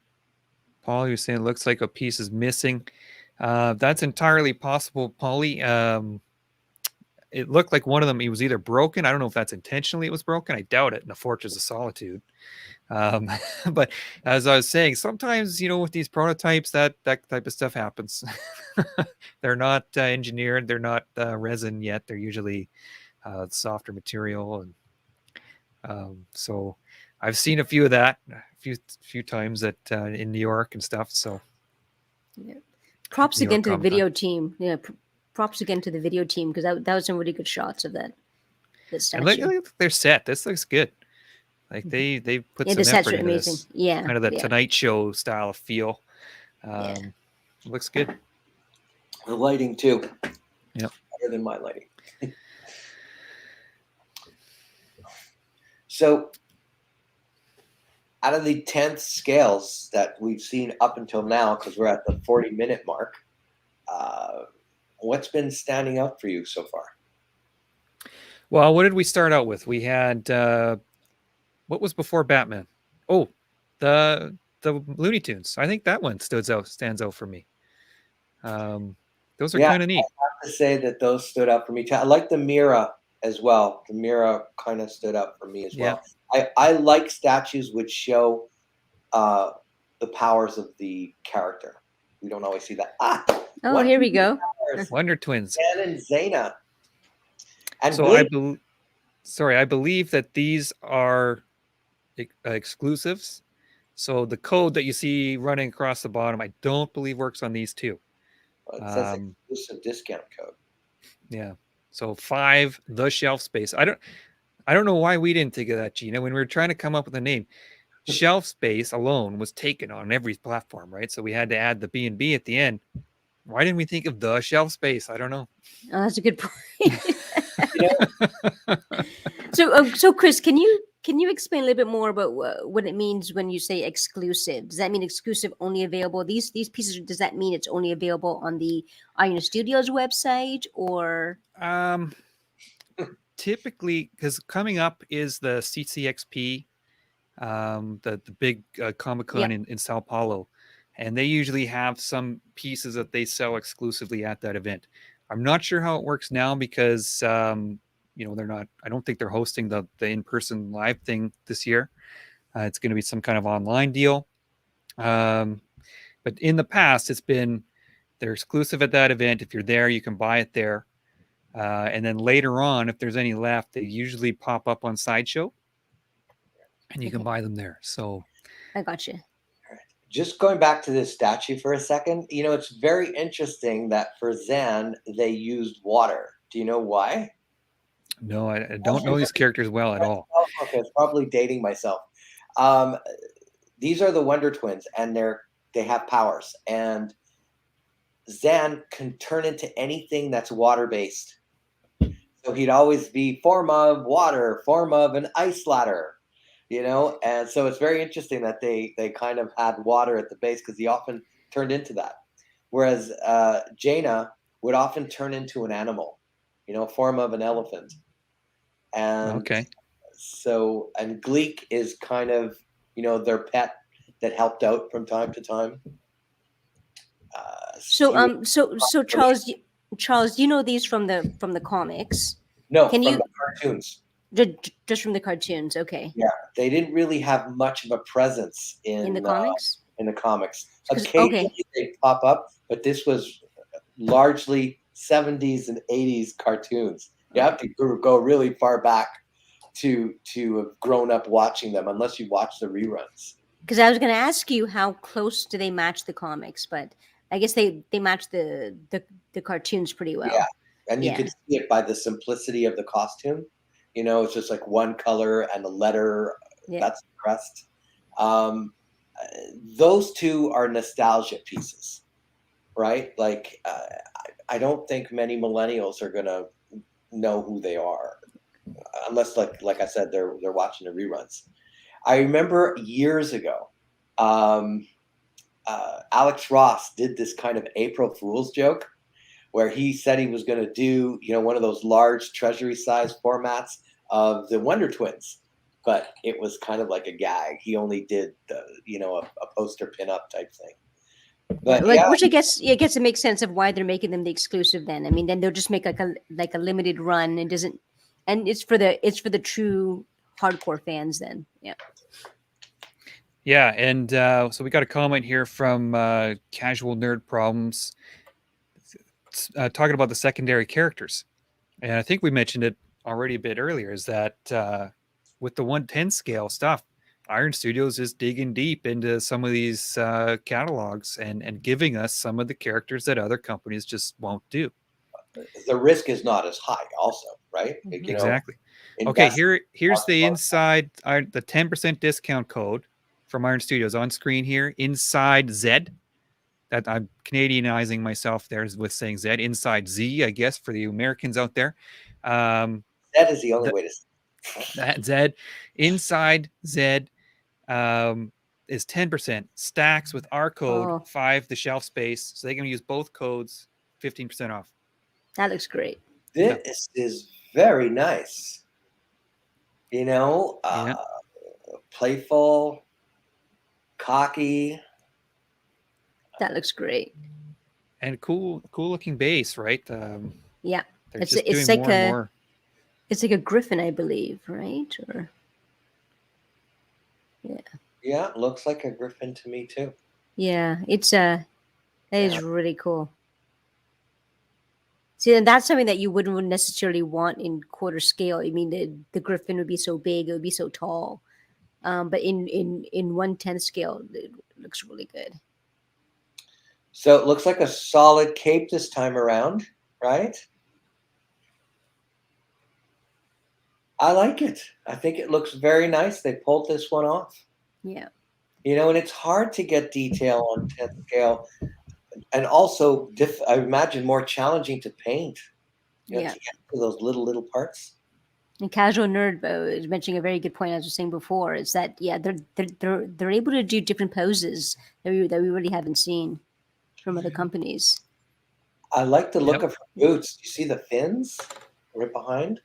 Paul, you're saying it looks like a piece is missing. That's entirely possible, Paulie. It looked like one of them, he was either broken. I don't know if that's intentionally it was broken. I doubt it in the Fortress of Solitude. But as I was saying, sometimes, with these prototypes, that type of stuff happens. They're not engineered. They're not resin yet. They're usually softer material. And so I've seen a few of that a few times in New York and stuff. So yeah. Props again to the video team. Yeah, props again to the video team because that was some really good shots of that statue. And look their set. This looks good. Like they put some effort into amazing. This. Yeah, kind of the Tonight Show style of feel. It looks good. The lighting too. Yeah, better than my lighting. So out of the 10th scales that we've seen up until now, because we're at the 40-minute mark, what's been standing out for you so far? Well, what did we start out with? We had what was before Batman? Oh, the Looney Tunes. I think that one stands out for me. Those are kind of neat. I have to say that those stood out for me too. I like the Mira as well. The Mira kind of stood up for me as well. I like statues which show the powers of the character. We don't always see that. Here we go. Wonder Twins. Dan and Zaina. And so I believe that these are exclusives. So the code that you see running across the bottom, I don't believe works on these two. Well, it says exclusive discount code. Yeah. So 5, the shelf space. I don't know why we didn't think of that, Gina, when we were trying to come up with a name. Shelf space alone was taken on every platform, right? So we had to add the B&B at the end. Why didn't we think of the shelf space? I don't know. Oh, that's a good point. So Chris, can you explain a little bit more about what it means when you say exclusive? Does that mean exclusive, only available? These pieces, does that mean it's only available on the Iron Studios website, or? Typically, because coming up is the CCXP, the big Comic-Con in Sao Paulo, and they usually have some pieces that they sell exclusively at that event. I'm not sure how it works now because they're not. I don't think they're hosting the in-person live thing this year. It's going to be some kind of online deal. But in the past, it's been they're exclusive at that event. If you're there, you can buy it there. And then later on, if there's any left, they usually pop up on Sideshow, and you can buy them there. So I got you. Just going back to this statue for a second, it's very interesting that for Zan, they used water. Do you know why? No, I don't know these characters well at all. Okay, it's probably dating myself. These are the Wonder Twins, and they have powers. And Zan can turn into anything that's water-based. So he'd always be form of water, form of an ice ladder. And so it's very interesting that they kind of had water at the base because he often turned into that. Whereas Jaina would often turn into an animal, form of an elephant. And so, and Gleek is kind of, their pet that helped out from time to time. So Charles, you know these from the comics? No, the cartoons. Just from the cartoons, okay. Yeah, they didn't really have much of a presence in the comics. Occasionally they pop up, but this was largely 70s and 80s cartoons. You have to go really far back to have grown up watching them, unless you watch the reruns. Because I was going to ask you how close do they match the comics, but I guess they match the cartoons pretty well. Yeah, and you could see it by the simplicity of the costume. It's just like one color and a letter. Yeah. That's the crest. Those two are nostalgia pieces, right? Like, I don't think many millennials are going to know who they are, unless, like I said, they're watching the reruns. I remember years ago, Alex Ross did this kind of April Fool's joke where he said he was going to do, one of those large treasury size formats of the Wonder Twins, but it was kind of like a gag. He only did a poster pinup type thing. But which I guess it makes sense of why they're making them the exclusive then. I mean, then they'll just make like a limited run and it's for the true hardcore fans then. Yeah. Yeah, and so we got a comment here from Casual Nerd Problems talking about the secondary characters. And I think we mentioned it already a bit earlier, is that with the 110 scale stuff, Iron Studios is digging deep into some of these catalogs and giving us some of the characters that other companies just won't do. The risk is not as high also, right? Exactly. Okay, here's the inside, the 10% discount code from Iron Studios on screen here, inside Z. That I'm Canadianizing myself there with saying Z, inside Z, I guess, for the Americans out there. That is the only way to say That Zed inside Zed is 10%. Stacks with our code 5 the shelf space, so they can use both codes, 15% off. That looks great. This is very nice. You know, playful, cocky. That looks great. And cool looking base, right? Yeah, it's like more and more. It's like a griffin, I believe, right? Or yeah, looks like a griffin to me too. Yeah, that is really cool. See, and that's something that you wouldn't necessarily want in quarter scale. I mean, the griffin would be so big, it would be so tall. But in 1/10 scale, it looks really good. So it looks like a solid cape this time around, right? I like it. I think it looks very nice. They pulled this one off. Yeah. You know, and it's hard to get detail on 10th scale, and also, I imagine, more challenging to paint. You know, to get to those little parts. And Casual Nerd is mentioning a very good point, as I was saying before, is that they're able to do different poses that we really haven't seen from other companies. I like the look of her boots. You see the fins right behind?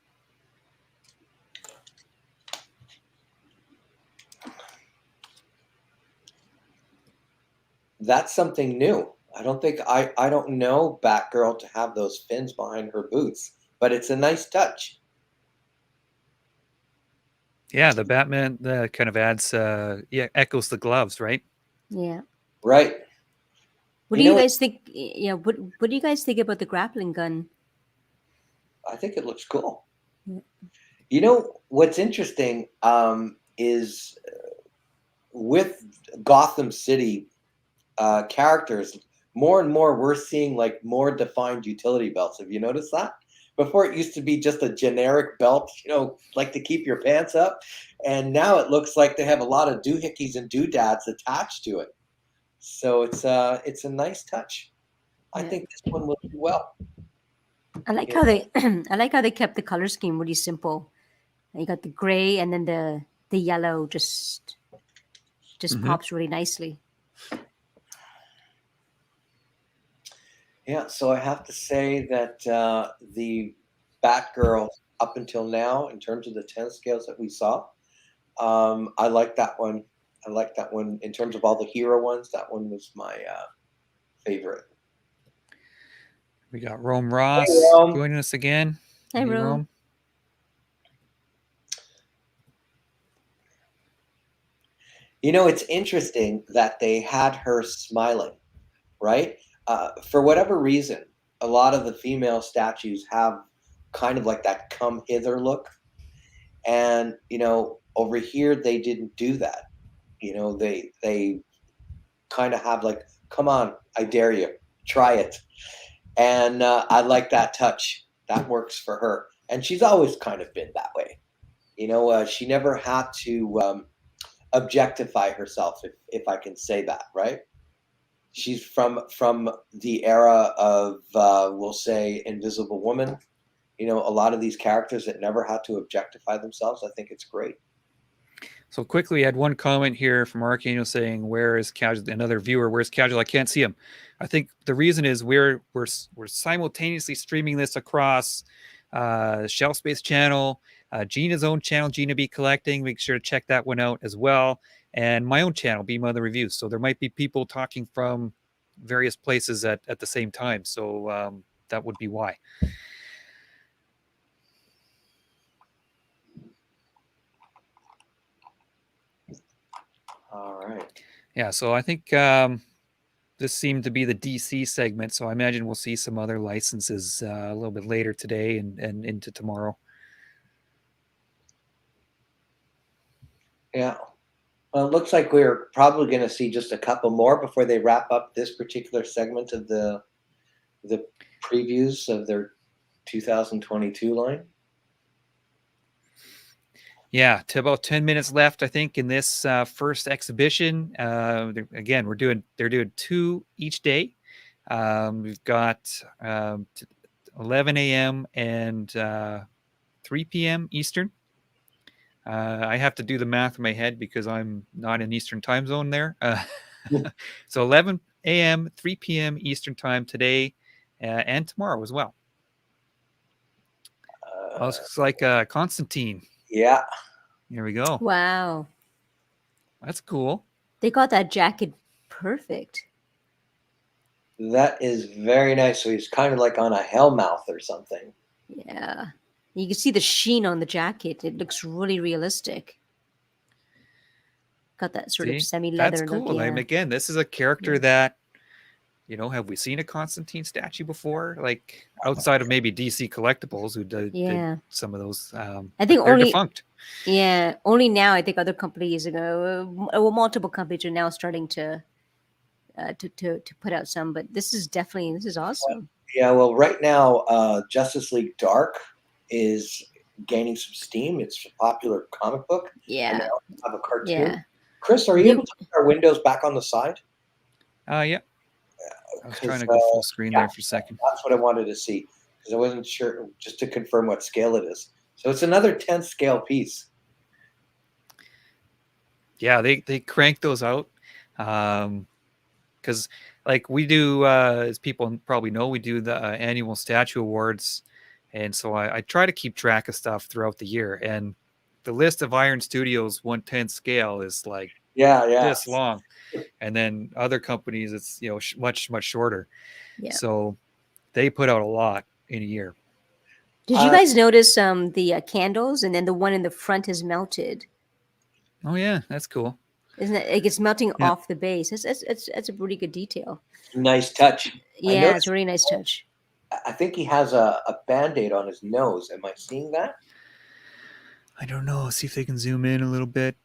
That's something new. I don't know Batgirl to have those fins behind her boots, but it's a nice touch. Yeah, the Batman kind of adds, echoes the gloves, right? Yeah. Right. What do you guys think? Yeah. What do you guys think about the grappling gun? I think it looks cool. Yeah. You know what's interesting is with Gotham City characters, more and more we're seeing like more defined utility belts. Have you noticed that? Before it used to be just a generic belt, you know, like to keep your pants up. And now it looks like they have a lot of doohickeys and doodads attached to it. So it's a nice touch. I think this one will do well. I like how they kept the color scheme really simple. You got the gray and then the yellow just pops really nicely. Yeah, so I have to say that the Batgirl up until now, in terms of the 10 scales that we saw, I like that one. I like that one. In terms of all the hero ones, that one was my favorite. We got Rome Ross joining us again. Hey, Rome. You know, it's interesting that they had her smiling, right? For whatever reason, a lot of the female statues have kind of like that come hither look. And, you know, over here, they didn't do that. You know, they kind of have like, come on, I dare you, try it. And I like that touch. That works for her. And she's always kind of been that way. You know, she never had to objectify herself, if I can say that, right? She's from the era of, we'll say, Invisible Woman. You know, a lot of these characters that never had to objectify themselves. I think it's great. So quickly, I had one comment here from Arcano saying, "Where is Casual?" Another viewer, "Where's Casual? I can't see him." I think the reason is we're simultaneously streaming this across Shelf Space channel, Gina's own channel, Gina B Collecting. Make sure to check that one out as well, and my own channel, B Mother Reviews. So there might be people talking from various places at the same time. So that would be why. All right. Yeah, so I think this seemed to be the DC segment, so I imagine we'll see some other licenses a little bit later today and into tomorrow. Yeah. Well, it looks like we're probably going to see just a couple more before they wrap up this particular segment of the previews of their 2022 line. Yeah, to about 10 minutes left, I think, in this first exhibition. Again, they're doing 2 each day. We've got 11 a.m. and 3 p.m. Eastern. I have to do the math in my head because I'm not in Eastern time zone there. So 11 a.m., 3 p.m. Eastern time today and tomorrow as well. Looks like Constantine. Yeah. Here we go. Wow. That's cool. They got that jacket perfect. That is very nice. So he's kind of like on a hellmouth or something. Yeah. You can see the sheen on the jacket. It looks really realistic. Got that sort of semi-leather That's cool. look. Yeah. Again, this is a character that, have we seen a Constantine statue before? Like outside of maybe DC Collectibles, who did some of those. I think only defunct. Yeah, only now. I think other companies, multiple companies are now starting to put out some. But this is awesome. Yeah, well, right now, Justice League Dark is gaining some steam. It's a popular comic book. Yeah, and they also have a cartoon. Yeah. Chris, are you able to put our windows back on the side? Yeah. I was trying to go full screen there for a second. That's what I wanted to see because I wasn't sure, just to confirm what scale it is. So it's another 10th scale piece. Yeah, they crank those out because like we do, as people probably know, we do the annual statue awards, and so I try to keep track of stuff throughout the year. And the list of Iron Studios 1/10 scale is like this long, and then other companies it's much shorter. Yeah. So they put out a lot in a year. Did you guys notice the candles, and then the one in the front is melted? Oh yeah, that's cool. Isn't it? Like it's melting off the base. That's a pretty good detail. Nice touch. Yeah, it's a really nice touch. I think he has a Band-Aid on his nose. Am I seeing that? I don't know. See if they can zoom in a little bit.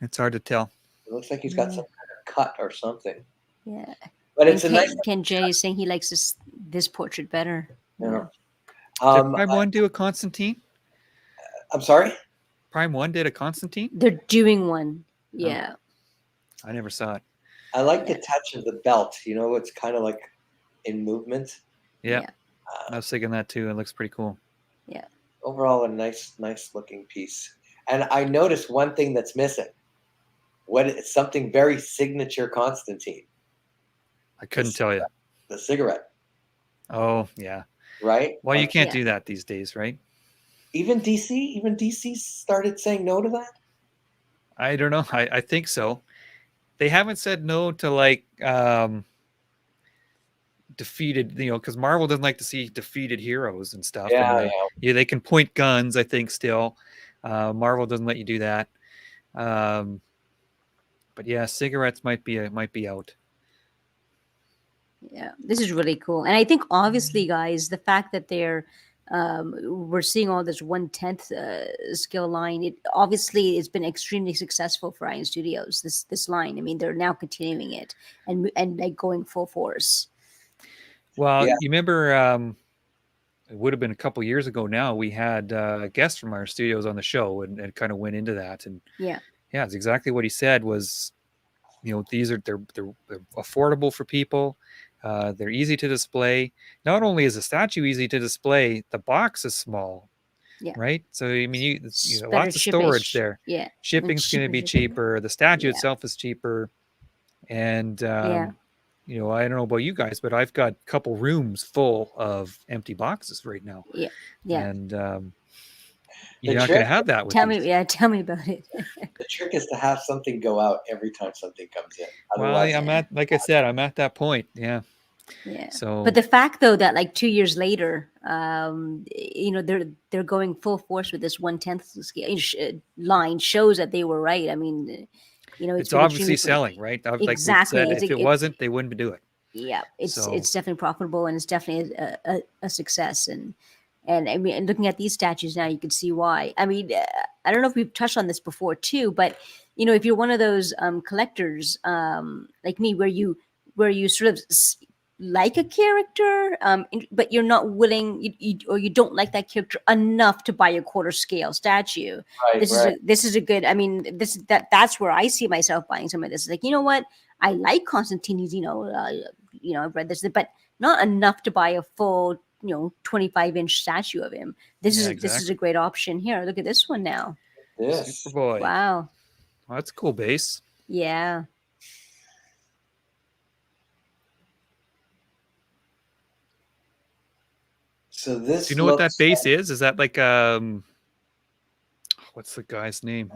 It's hard to tell. It looks like he's got some kind of cut or something. Yeah. But it's Ken J is saying he likes this portrait better. Yeah. Did Prime 1 do a Constantine? I'm sorry? Prime 1 did a Constantine? They're doing one. Yeah. I never saw it. I like the touch of the belt. It's kind of like in movement. Yeah. I was thinking that too. It looks pretty cool. Yeah. Overall, a nice looking piece. And I noticed one thing that's missing. Something very signature Constantine. I couldn't tell you. The cigarette. Oh, yeah. Right? Well, you can't do that these days, right? Even DC started saying no to that? I don't know. I think so. They haven't said no to like defeated, because Marvel doesn't like to see defeated heroes and stuff. Yeah, and they can point guns, I think, still. Marvel doesn't let you do that. But yeah, cigarettes might be out. Yeah, this is really cool. And I think obviously, guys, the fact that we're seeing all this 1/10 scale line, it's been extremely successful for Iron Studios, this line. I mean, they're now continuing it and like going full force. Well, you remember it would have been a couple years ago now, we had guests from our studios on the show and kind of went into that. And it's exactly what he said was, these are they're affordable for people. They're easy to display. Not only is the statue easy to display, the box is small. Yeah. Right. So I mean, lots of storage there. Yeah. Shipping's going to be cheaper. The statue itself is cheaper. And I don't know about you guys, but I've got a couple rooms full of empty boxes right now. Yeah. Yeah. And you're not going to have that with tell me about it. The trick is to have something go out every time something comes in. Otherwise, well, like I said, I'm at that point. Yeah. Yeah. So, but the fact though that like 2 years later, they're going full force with this 1/10 scale line shows that they were right. I mean, it's obviously selling, right? Exactly. Like if it wasn't, they wouldn't do it. Yeah, it's definitely profitable and it's definitely a success. And I mean, looking at these statues now, you can see why. I mean, I don't know if we've touched on this before too, but if you're one of those collectors like me, where you sort of like a character, but you're not willing, or you don't like that character enough to buy a quarter scale statue. Right, this is a good. I mean, that's where I see myself buying some of this. Like, you know what? I like Constantine's. I've read this, but not enough to buy a full 25-inch statue of him. This is a great option here. Look at this one now. Yes. Superboy. Wow. Well, that's a cool base. Yeah. So this. Do you know what that base is? Is that like what's the guy's name?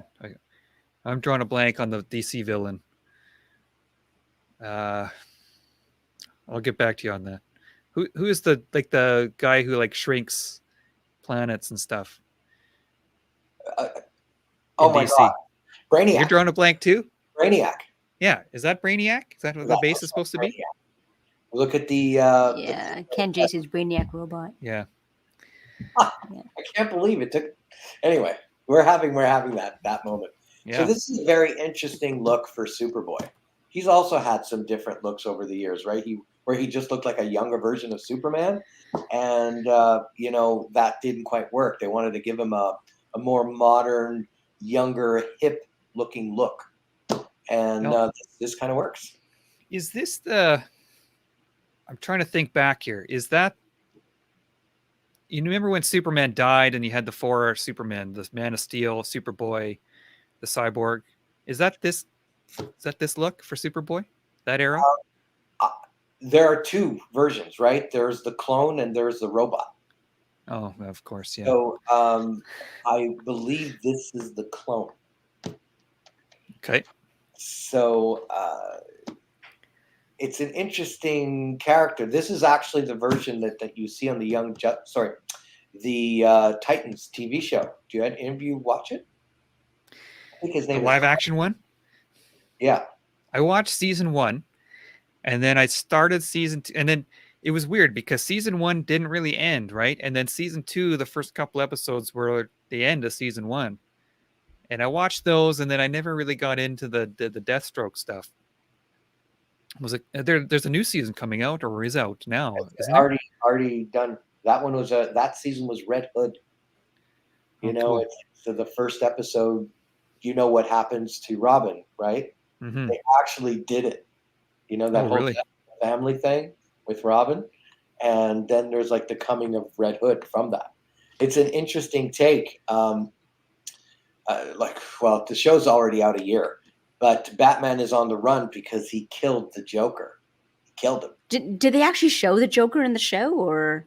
I'm drawing a blank on the DC villain. I'll get back to you on that. Who is the guy who like shrinks planets and stuff? Oh my God, Brainiac. You're drawing a blank too? Brainiac. Yeah, is that Brainiac? Is that what the base is supposed to be? Look at the Ken Jason's Brainiac robot. Yeah. I can't believe it took. Anyway, we're having that moment. Yeah. So this is a very interesting look for Superboy. He's also had some different looks over the years, right? Where he just looked like a younger version of Superman, and that didn't quite work. They wanted to give him a more modern, younger, hip-looking look, and this kind of works. Is this the? I'm trying to think back here. Is that? You remember when Superman died and you had the 4 Supermen, the Man of Steel, Superboy, the Cyborg? Is that this look for Superboy? That era? There are 2 versions, right? There's the clone and there's the robot. Oh, of course, yeah. So I believe this is the clone. Okay. So it's an interesting character. This is actually the version that you see on the Titans TV show. Do any of you watch it? I think his name is live action one? Yeah. I watched season 1, and then I started season 2, and then it was weird because season 1 didn't really end, right? And then season 2, the first couple episodes were the end of season 1. And I watched those, and then I never really got into the Deathstroke stuff. Was it there's a new season coming out, or is out now? It's already done. That one was that season was Red Hood. Cool. So the first episode, what happens to Robin, right? Mm-hmm. They actually did it. That whole family thing with Robin, and then there's like the coming of Red Hood from that. It's an interesting take. The show's already out a year. But Batman is on the run because he killed the Joker. He killed him. Did they actually show the Joker in the show, or?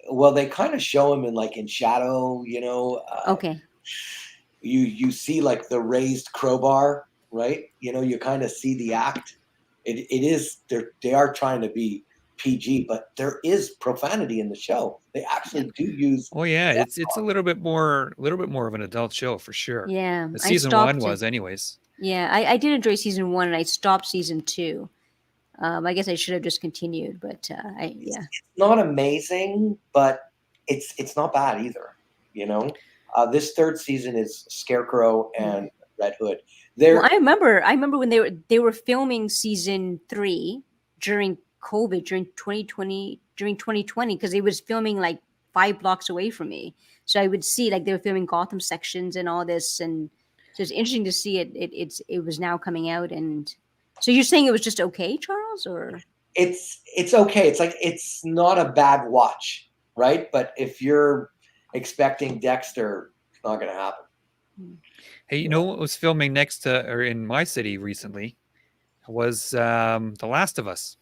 Well, they kind of show him in shadow. Okay. You see like the raised crowbar, right? You kind of see the act. It is they are trying to be PG, but there is profanity in the show. They actually do use. Oh yeah, it's a little bit more of an adult show for sure. Yeah, season 1 was, anyways. Yeah, I did enjoy season 1, and I stopped season 2. I guess I should have just continued, but it's not amazing, but it's not bad either. This 3rd season is Scarecrow and Red Hood. I remember when they were filming season 3 during COVID, during 2020, because it was filming like 5 blocks away from me. So I would see like they were filming Gotham sections and all this, and so it's interesting to see it was now coming out. And so you're saying it was just okay, Charles, or it's okay. It's like it's not a bad watch, right? But if you're expecting Dexter, it's not going to happen. Hey, what was filming next to or in my city recently was The Last of Us.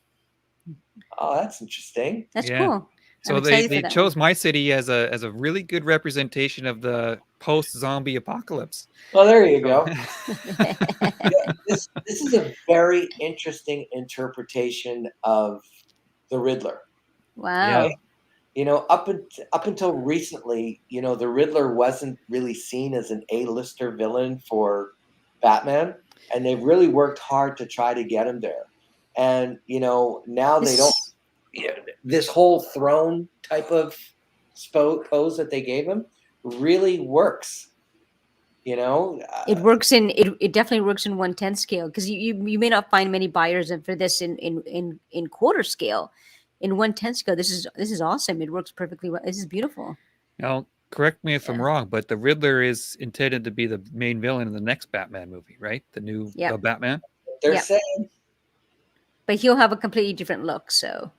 Oh, that's interesting. That's cool. So they chose my city as a really good representation of the post-zombie apocalypse. Well, there you go. This is a very interesting interpretation of the Riddler. Wow. Right? Up until recently, the Riddler wasn't really seen as an A-lister villain for Batman, and they've really worked hard to try to get him there. And now they don't. This whole throne type of pose that they gave him really works. It works it definitely works in 1/10 scale, because you may not find many buyers for this in quarter scale. In 1/10 scale, this is awesome. It works perfectly well. This is beautiful. Now, correct me if I'm wrong, but the Riddler is intended to be the main villain in the next Batman movie, right? The new Batman. They're saying, but he'll have a completely different look. So.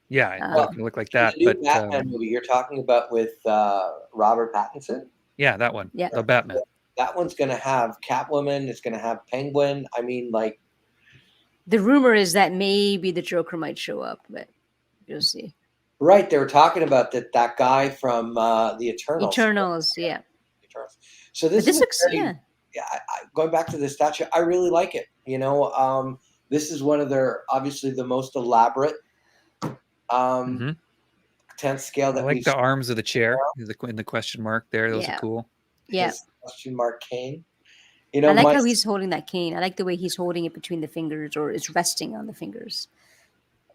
Yeah, it's not going to look like that. The new But Batman movie you're talking about with Robert Pattinson? Yeah, that one. Yeah. The Batman. That one's going to have Catwoman. It's going to have Penguin. I mean, like. The rumor is that maybe the Joker might show up, but you'll see. Right. They were talking about that guy from the Eternals. Eternals, yeah. Eternals. So this looks, going back to the statue, I really like it. You know, this is one of their, obviously the most elaborate 10th scale that I like the arms of the chair in the question mark there. Those are cool. Yeah. Question mark cane. You know, I like how he's holding that cane. I like the way he's holding it between the fingers, or is resting on the fingers.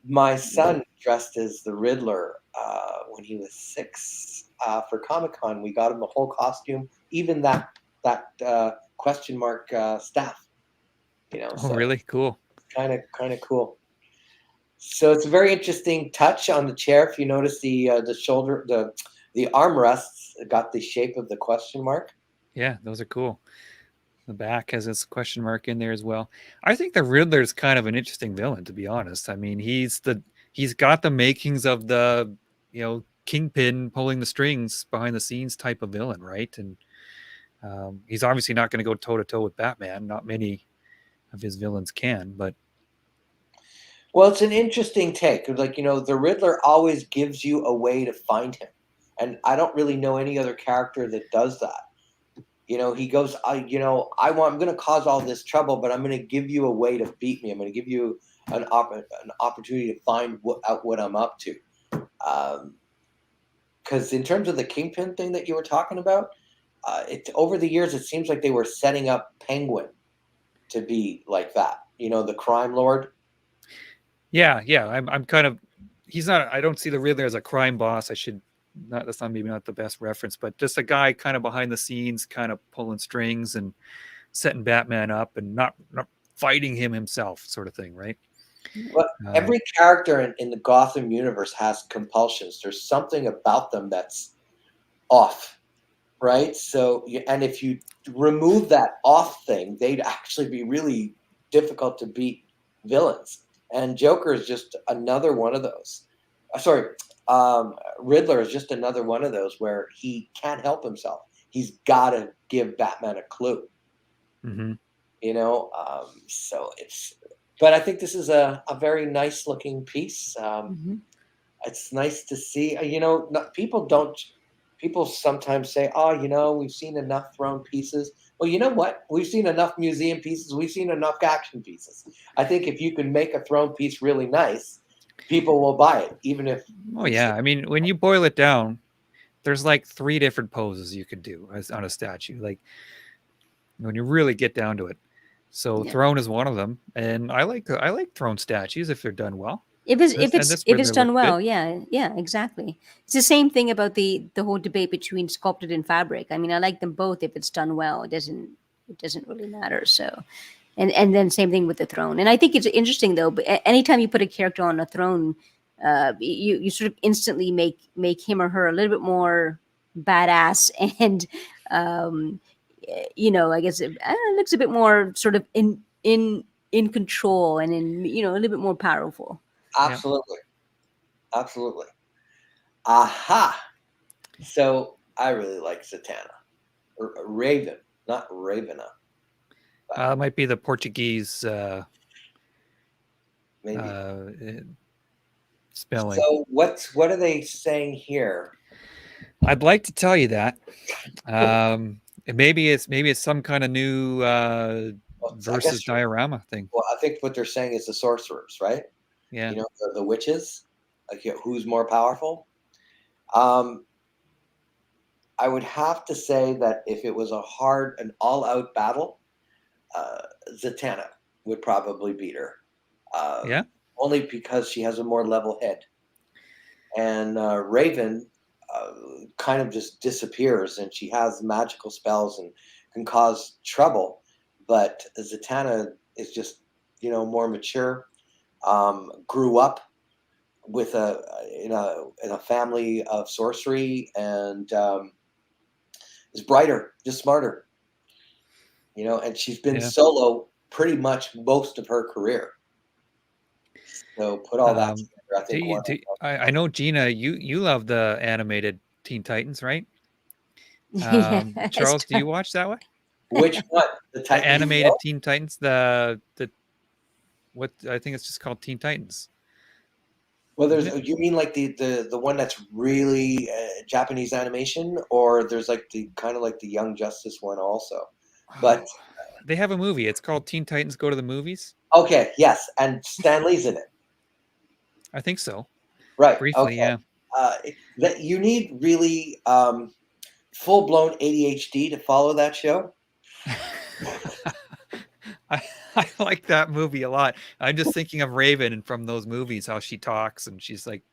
My son dressed as the Riddler when he was 6 for Comic-Con. We got him the whole costume, even that question mark staff. You know. So really cool. Kind of cool. So it's a very interesting touch on the chair. If you notice the shoulder, the armrests got the shape of the question mark. Yeah, those are cool. The back has this question mark in there as well. I think the Riddler is kind of an interesting villain, to be honest. I mean, he's got the makings of the, kingpin pulling the strings behind the scenes type of villain, right? And he's obviously not going to go toe to toe with Batman. Not many of his villains can, but. Well, it's an interesting take. Like, the Riddler always gives you a way to find him. And I don't really know any other character that does that. He goes, I'm going to cause all this trouble, but I'm going to give you a way to beat me. I'm going to give you an opportunity to find out what I'm up to. Because in terms of the Kingpin thing that you were talking about, over the years, it seems like they were setting up Penguin to be like that. The crime lord. Yeah. I'm kind of. He's not. I don't see the Riddler as a crime boss. That's maybe not the best reference, but just a guy kind of behind the scenes, kind of pulling strings and setting Batman up and not fighting him himself, sort of thing, right? But every character in the Gotham universe has compulsions. There's something about them that's off, right? So, and if you remove that off thing, they'd actually be really difficult to beat villains. And Joker is just another one of those. Riddler is just another one of those where he can't help himself. He's got to give Batman a clue. Mm-hmm. So but I think this is a very nice looking piece. It's nice to see. People sometimes say, we've seen enough thrown pieces. Well, you know what? We've seen enough museum pieces. We've seen enough action pieces. I think if you can make a thrown piece really nice, people will buy it, even if. Oh yeah, I mean, when you boil it down, there's like 3 different poses you could do on a statue. Like when you really get down to it. So throne is one of them, and I like throne statues if they're done well. If it's done well, yeah, exactly. It's the same thing about the whole debate between sculpted and fabric. I mean, I like them both if it's done well. It doesn't really matter. So. And then same thing with the throne. And I think it's interesting though. But anytime you put a character on a throne, you sort of instantly make him or her a little bit more badass, and I guess it looks a bit more sort of in control and a little bit more powerful. Absolutely, absolutely. Aha! So I really like Zatanna, Raven, not Ravena. Might be the Portuguese maybe spelling. So what are they saying here? I'd like to tell you that. Maybe it's some kind of new versus diorama thing. Well, I think what they're saying is the sorcerers, right? Yeah. The witches, like who's more powerful. I would have to say that if it was an all-out battle, Zatanna would probably beat her. Only because she has a more level head. And Raven kind of just disappears, and she has magical spells and can cause trouble. But Zatanna is just, more mature, grew up with in a family of sorcery, and is brighter, just smarter. And she's been solo pretty much most of her career. So put all that together. I think I know, Gina, you love the animated Teen Titans, right? Charles, do you watch that one? Which one? The animated Teen Titans. What I think it's just called Teen Titans. Well, you mean like the one that's really Japanese animation, or there's like the kind of like the Young Justice one also, but they have a movie. It's called Teen Titans Go to the Movies. Okay, yes, and Stan Lee's in it. I think so. Right. Briefly, yeah. That you need really full-blown ADHD to follow that show. I like that movie a lot. I'm just thinking of Raven and from those movies, how she talks and she's like,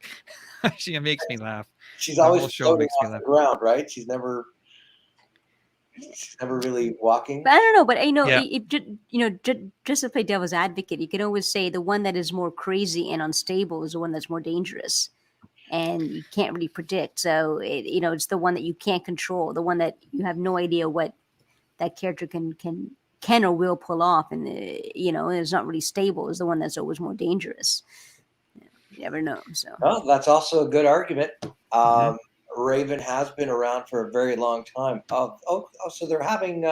she makes me laugh. She's always floating off the ground, right? She's never really walking. But I don't know, but just to play devil's advocate, you can always say the one that is more crazy and unstable is the one that's more dangerous, and you can't really predict. So it's the one that you can't control, the one that you have no idea what that character can or will pull off, and it's not really stable, is the one that's always more dangerous. You never know. So that's also a good argument. Raven has been around for a very long time. So they're having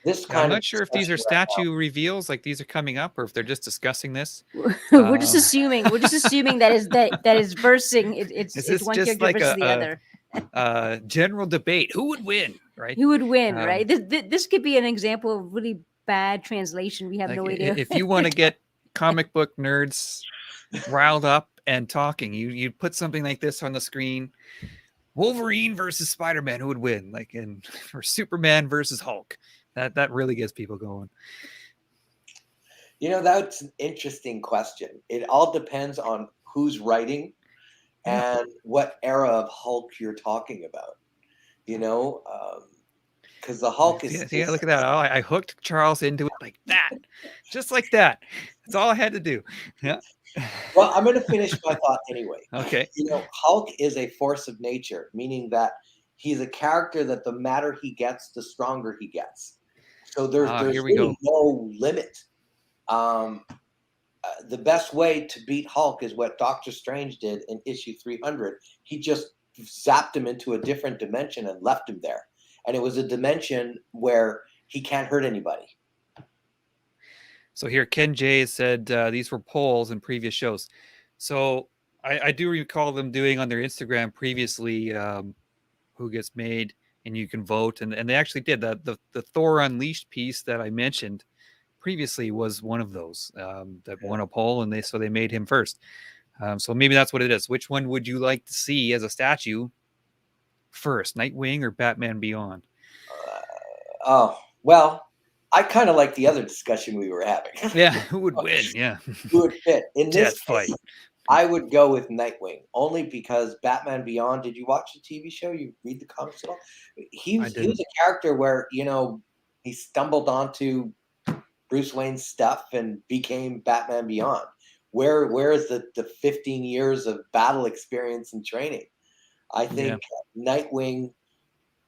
this kind I'm not sure if these are statue reveals, like these are coming up, or if they're just discussing this. We're just assuming that is versing. It's one character like versus the other. General debate: who would win? Right? Who would win? Right? This could be an example of really bad translation. We have no idea. If you want to get comic book nerds riled up and talking, you put something like this on the screen: Wolverine versus Spider-Man, who would win? Or Superman versus Hulk. That really gets people going. That's an interesting question. It all depends on who's writing and what era of Hulk you're talking about. Because the Hulk is... Yeah, look at that. Oh, I hooked Charles into it like that. Just like that. That's all I had to do. Yeah. Well, I'm going to finish my thought anyway. Okay. Hulk is a force of nature, meaning that he's a character that the madder he gets, the stronger he gets. So there's really no limit. The best way to beat Hulk is what Doctor Strange did in issue 300. He just zapped him into a different dimension and left him there. And it was a dimension where he can't hurt anybody. So here, Ken J said these were polls in previous shows. So I do recall them doing on their Instagram previously who gets made, and you can vote. And they actually did that. The Thor Unleashed piece that I mentioned previously was one of those that won a poll, and they made him first. So maybe that's what it is. Which one would you like to see as a statue first, Nightwing or Batman Beyond? Well, I kind of like the other discussion we were having. Yeah, who would win? Yeah, who would fit in this fight? I would go with Nightwing, only because Batman Beyond. Did you watch the TV show? You read the comics at all? He was a character where he stumbled onto Bruce Wayne's stuff and became Batman Beyond. Where is the 15 years of battle experience and training? I think Nightwing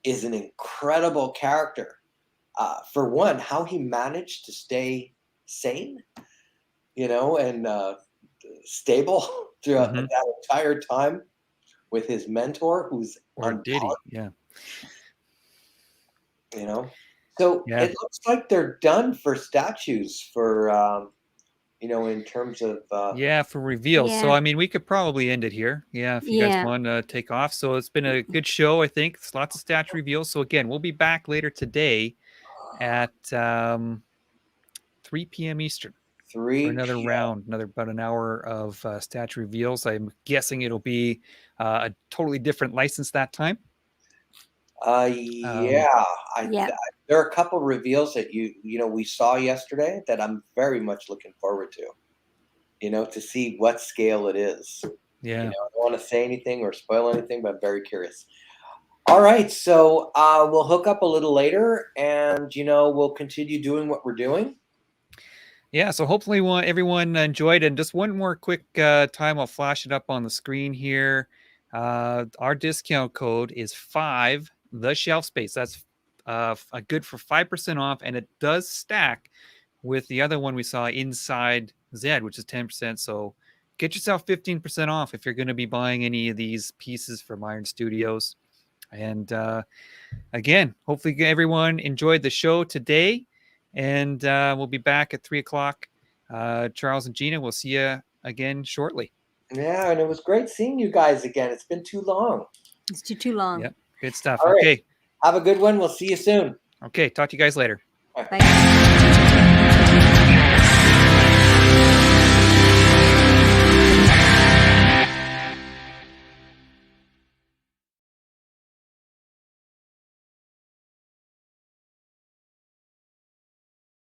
is an incredible character. For one, how he managed to stay sane, and stable throughout that entire time with his mentor, who's Diddy, So it looks like they're done for statues for in terms of for reveals. So I mean, we could probably end it here. Yeah, if you guys want to take off. So it's been a good show, I think. It's lots of statue reveals. So again, we'll be back later today at 3 p.m. Eastern. For another round, about an hour of statue reveals. I'm guessing it'll be a totally different license that time. There are a couple of reveals that we saw yesterday that I'm very much looking forward to. To see what scale it is. Yeah. I don't want to say anything or spoil anything, but I'm very curious. All right, so we'll hook up a little later, and we'll continue doing what we're doing. Yeah, so hopefully everyone enjoyed. And just one more quick time, I'll flash it up on the screen here. Our discount code is 5 the shelf space. That's good for 5% off, and it does stack with the other one we saw, Inside Zed, which is 10%. So get yourself 15% off if you're going to be buying any of these pieces from Iron Studios. And again, hopefully everyone enjoyed the show today. And we'll be back at 3 o'clock. Charles and Gina, we'll see you again shortly. Yeah, and it was great seeing you guys again. It's been too long. It's too long. Yep, good stuff. All okay. Right. Have a good one. We'll see you soon. Okay, talk to you guys later. Bye.